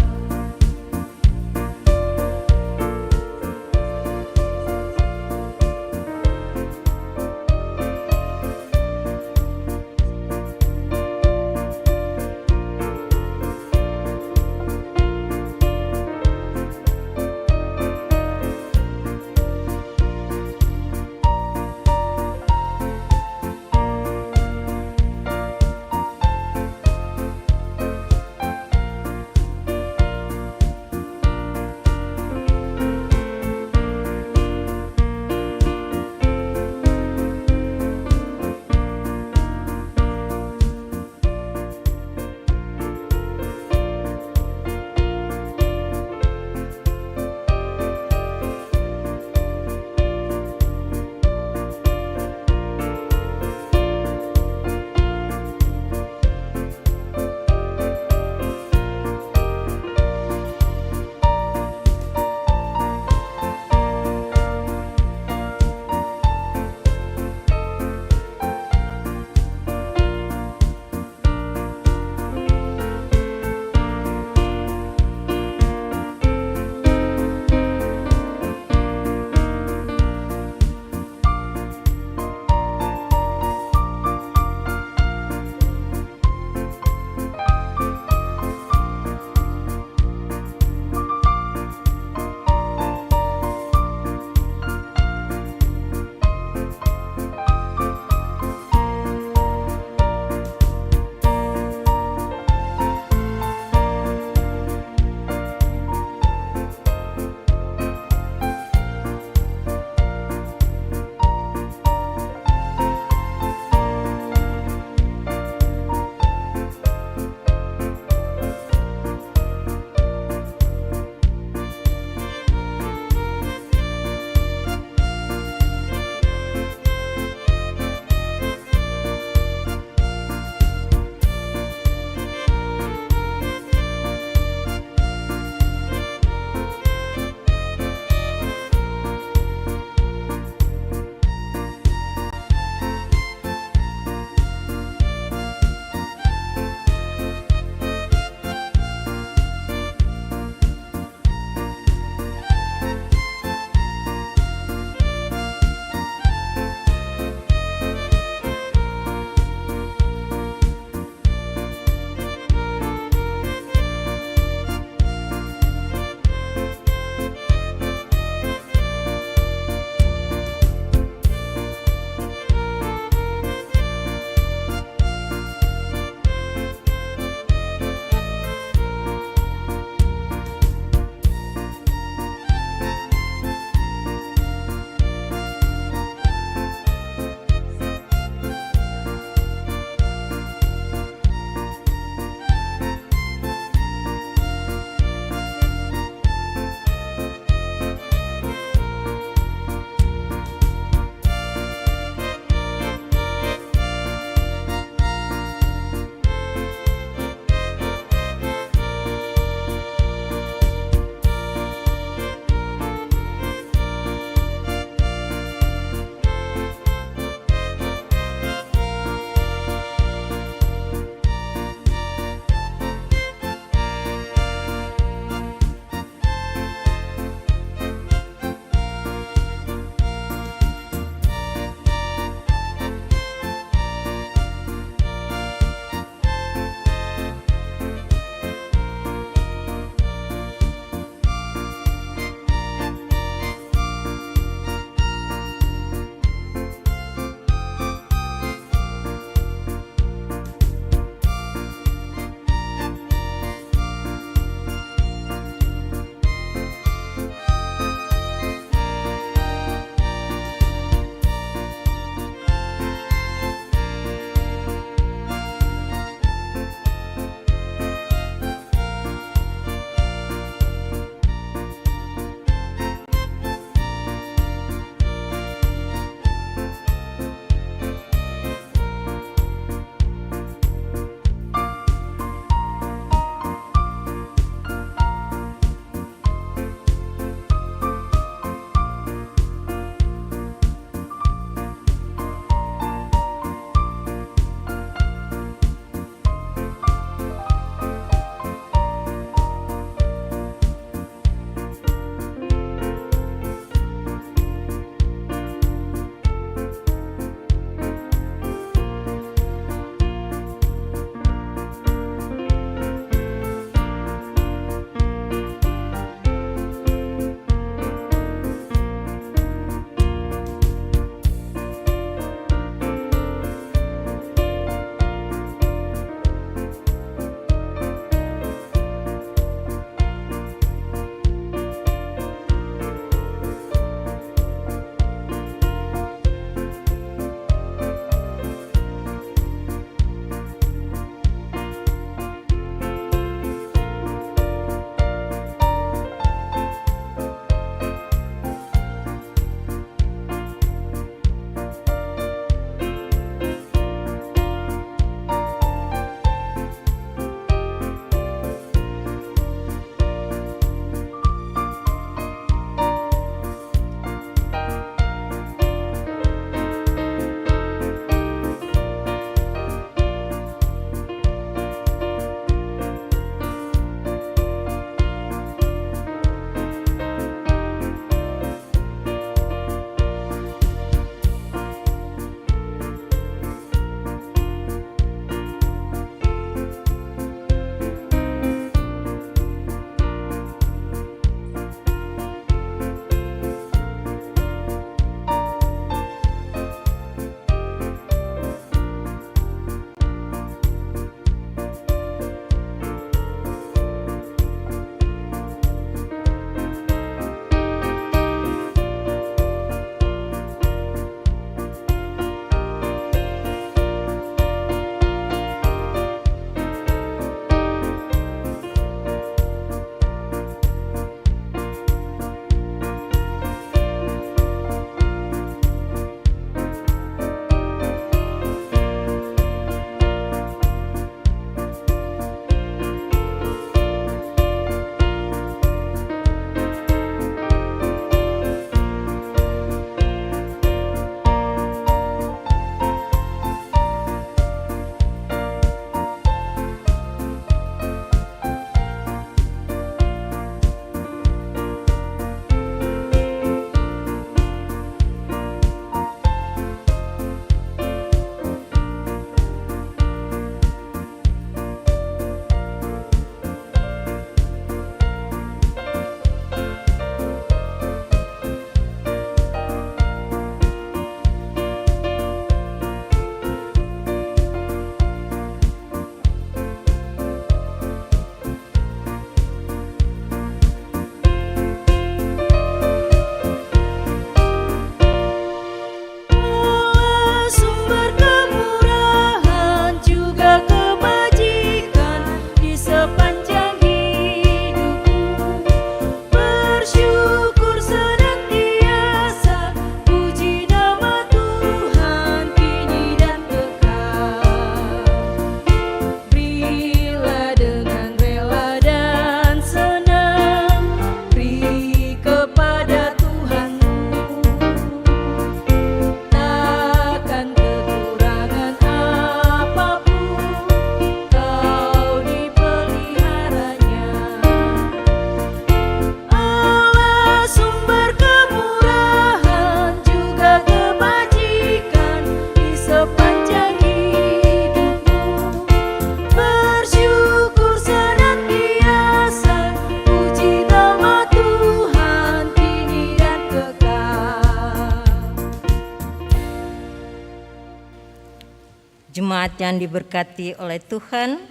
Jemaat yang diberkati oleh Tuhan,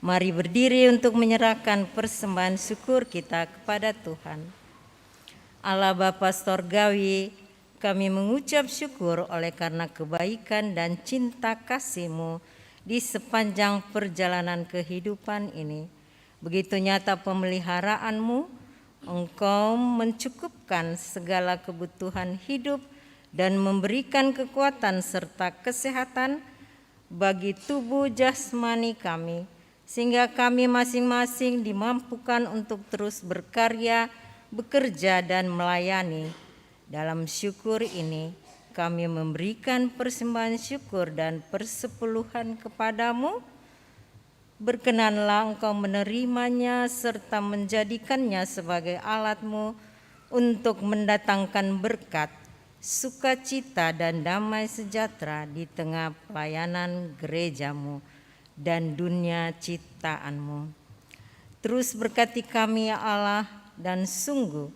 mari berdiri untuk menyerahkan persembahan syukur kita kepada Tuhan. Allah Bapa Sorgawi, kami mengucap syukur oleh karena kebaikan dan cinta kasih-Mu di sepanjang perjalanan kehidupan ini. Begitu nyata pemeliharaan-Mu, Engkau mencukupkan segala kebutuhan hidup dan memberikan kekuatan serta kesehatan bagi tubuh jasmani kami, sehingga kami masing-masing dimampukan untuk terus berkarya, bekerja, dan melayani. Dalam syukur ini, kami memberikan persembahan syukur dan persepuluhan kepadamu. Berkenanlah Engkau menerimanya serta menjadikannya sebagai alat-Mu untuk mendatangkan berkat, sukacita, dan damai sejahtera di tengah pelayanan gereja-Mu dan dunia ciptaan-Mu. Terus berkati kami ya Allah, dan sungguh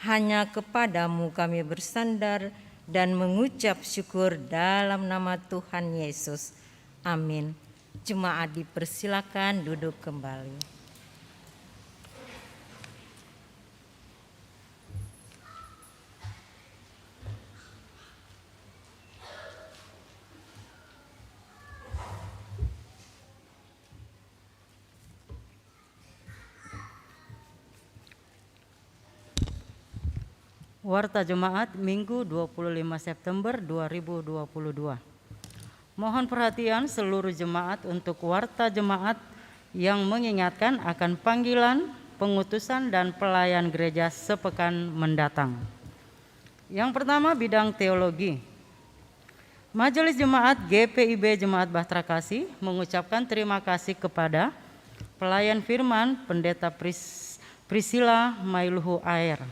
hanya kepadamu kami bersandar dan mengucap syukur dalam nama Tuhan Yesus. Amin. Jemaat dipersilakan duduk kembali. Warta Jemaat Minggu 25 September 2022. Mohon perhatian seluruh jemaat untuk warta jemaat yang mengingatkan akan panggilan, pengutusan, dan pelayan gereja sepekan mendatang. Yang pertama, bidang teologi. Majelis Jemaat GPIB Jemaat Bahtera Kasih mengucapkan terima kasih kepada pelayan firman Pendeta Priscilla Mailuhu Air,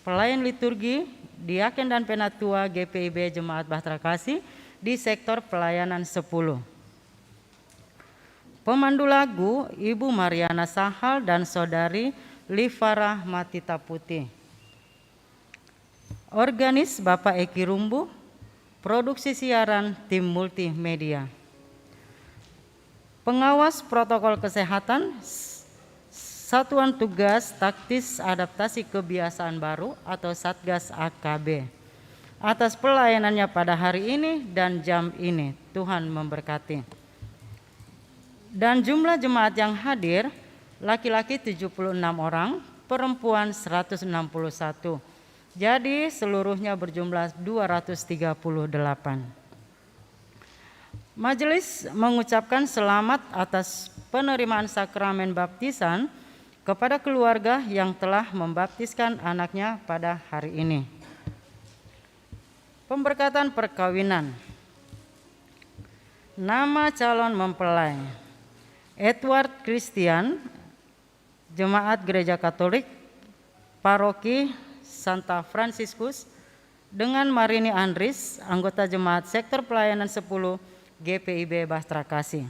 pelayan liturgi, diaken dan penatua GPIB Jemaat Bahtera Kasih di sektor pelayanan 10. Pemandu lagu Ibu Mariana Sahal dan Saudari Livara Matita Putih. Organis Bapak Eki Rumbu, produksi siaran tim multimedia. Pengawas protokol kesehatan Satuan Tugas Taktis Adaptasi Kebiasaan Baru atau Satgas AKB. Atas pelayanannya pada hari ini dan jam ini, Tuhan memberkati. Dan jumlah jemaat yang hadir, laki-laki 76 orang, perempuan 161. Jadi seluruhnya berjumlah 238. Majelis mengucapkan selamat atas penerimaan sakramen baptisan kepada keluarga yang telah membaptiskan anaknya pada hari ini. Pemberkatan perkawinan. Nama calon mempelai Edward Christian, Jemaat Gereja Katolik, Paroki Santa Franciscus, dengan Marini Andris, anggota Jemaat Sektor Pelayanan 10 GPIB Bahtera Kasih.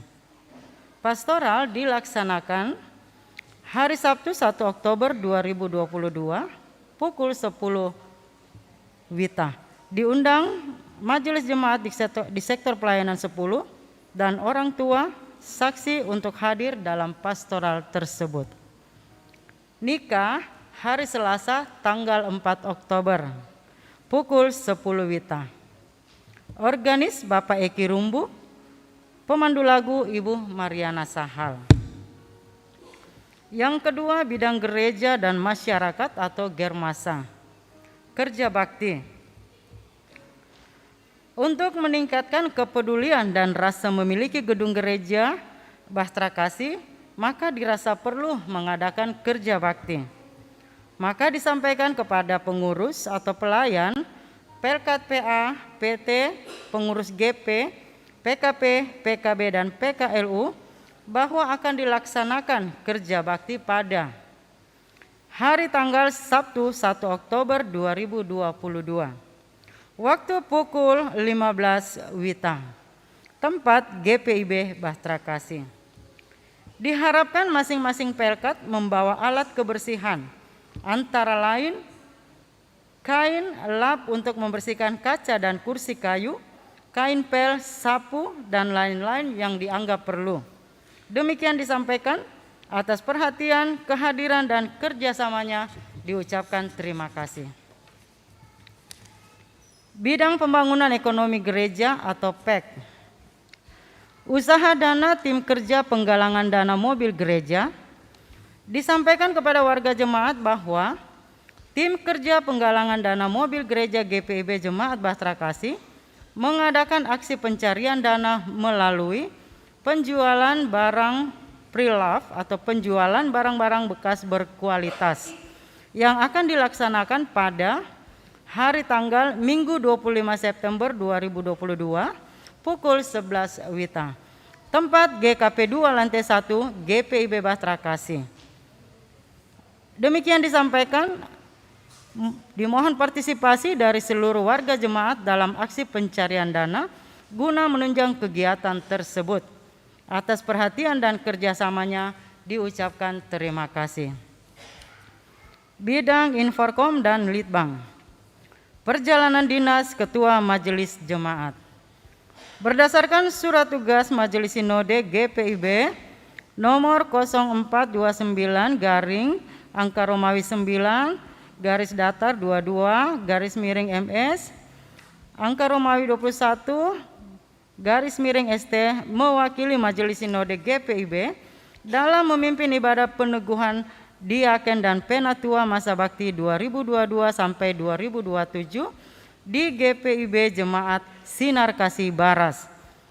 Pastoral dilaksanakan hari Sabtu 1 Oktober 2022 pukul 10 WITA. Diundang majelis jemaat di sektor pelayanan 10 dan orang tua saksi untuk hadir dalam pastoral tersebut. Nikah hari Selasa tanggal 4 Oktober pukul 10 WITA. Organis Bapak Eki Rumbu, pemandu lagu Ibu Mariana Sahal. Yang kedua, bidang gereja dan masyarakat atau Germasa. Kerja bakti. Untuk meningkatkan kepedulian dan rasa memiliki gedung gereja Bahtera Kasih, maka dirasa perlu mengadakan kerja bakti. Maka disampaikan kepada pengurus atau pelayan, Pelkat PA, PT, pengurus GP, PKP, PKB, dan PKLU bahwa akan dilaksanakan kerja bakti pada hari tanggal Sabtu 1 Oktober 2022. Waktu pukul 15 WITA. Tempat GPIB Bahtera Kasih. Diharapkan masing-masing pelkat membawa alat kebersihan, antara lain kain lap untuk membersihkan kaca dan kursi kayu, kain pel, sapu, dan lain-lain yang dianggap perlu. Demikian disampaikan, atas perhatian, kehadiran, dan kerjasamanya diucapkan terima kasih. Bidang pembangunan ekonomi gereja atau PEK. Usaha dana tim kerja penggalangan dana mobil gereja disampaikan kepada warga jemaat bahwa tim kerja penggalangan dana mobil gereja GPIB Jemaat Bahtera Kasih mengadakan aksi pencarian dana melalui penjualan barang pre-love atau penjualan barang-barang bekas berkualitas yang akan dilaksanakan pada hari tanggal Minggu 25 September 2022 pukul 11 WITA. Tempat GKP 2 lantai 1 GPIB Bahtera Kasih. Demikian disampaikan, dimohon partisipasi dari seluruh warga jemaat dalam aksi pencarian dana guna menunjang kegiatan tersebut. Atas perhatian dan kerjasamanya diucapkan terima kasih. Bidang Inforkom dan Litbang. Perjalanan dinas Ketua Majelis Jemaat. Berdasarkan surat tugas Majelis Sinode GPIB nomor 0429 garing angka Romawi 9 garis datar 22 garis miring MS angka Romawi 21 garis miring ST mewakili Majelis Sinode GPIB dalam memimpin ibadah peneguhan diaken dan penatua masa bakti 2022 sampai 2027 di GPIB Jemaat Sinar Kasih Baras.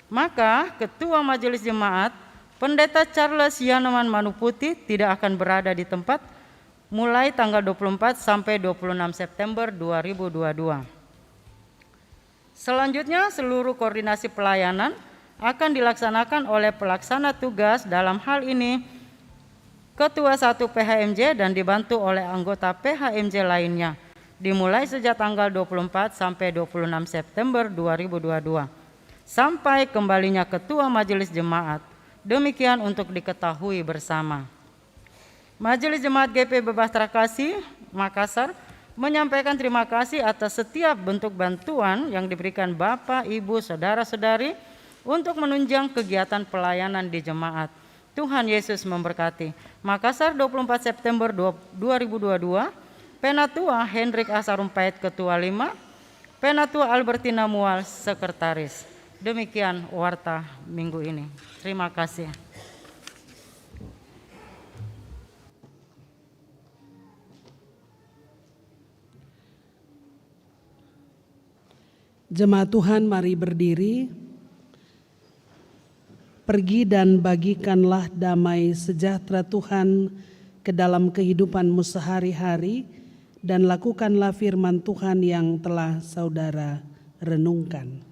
Maka Ketua Majelis Jemaat Pendeta Charles Yaneman Manuputi tidak akan berada di tempat mulai tanggal 24 sampai 26 September 2022. Selanjutnya seluruh koordinasi pelayanan akan dilaksanakan oleh pelaksana tugas, dalam hal ini Ketua 1 PHMJ dan dibantu oleh anggota PHMJ lainnya, dimulai sejak tanggal 24 sampai 26 September 2022 sampai kembalinya Ketua Majelis Jemaat. Demikian untuk diketahui bersama. Majelis Jemaat GPIB Bahtera Kasih Makassar menyampaikan terima kasih atas setiap bentuk bantuan yang diberikan Bapak, Ibu, Saudara-saudari untuk menunjang kegiatan pelayanan di jemaat. Tuhan Yesus memberkati. Makassar 24 September 2022, Penatua Hendrik Asarumpait Ketua 5, Penatua Albertina Mual Sekretaris. Demikian warta minggu ini. Terima kasih. Jemaat Tuhan, mari berdiri. Pergi dan bagikanlah damai sejahtera Tuhan ke dalam kehidupanmu sehari-hari, dan lakukanlah firman Tuhan yang telah saudara renungkan.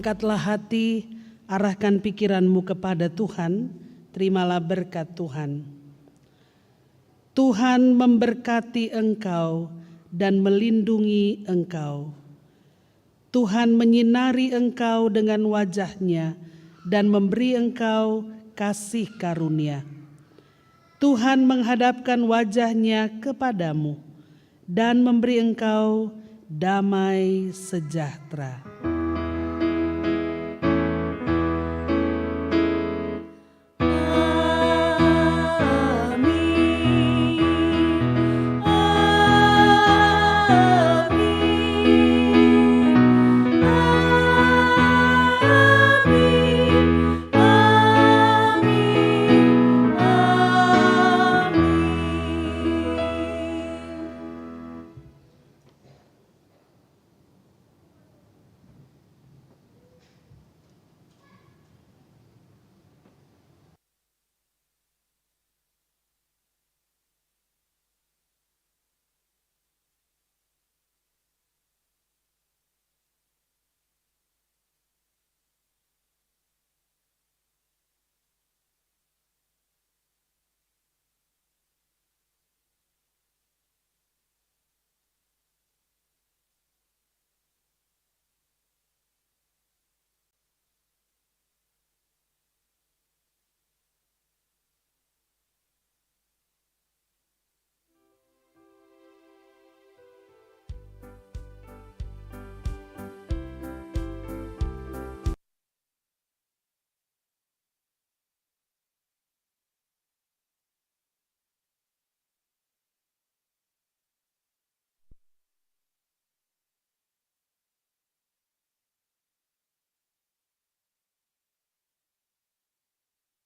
Angkatlah hati, Arahkan pikiranmu kepada Tuhan, terimalah berkat Tuhan. Tuhan memberkati engkau dan melindungi engkau. Tuhan menyinari engkau dengan wajah-Nya dan memberi engkau kasih karunia. Tuhan menghadapkan wajah-Nya kepadamu dan memberi engkau damai sejahtera.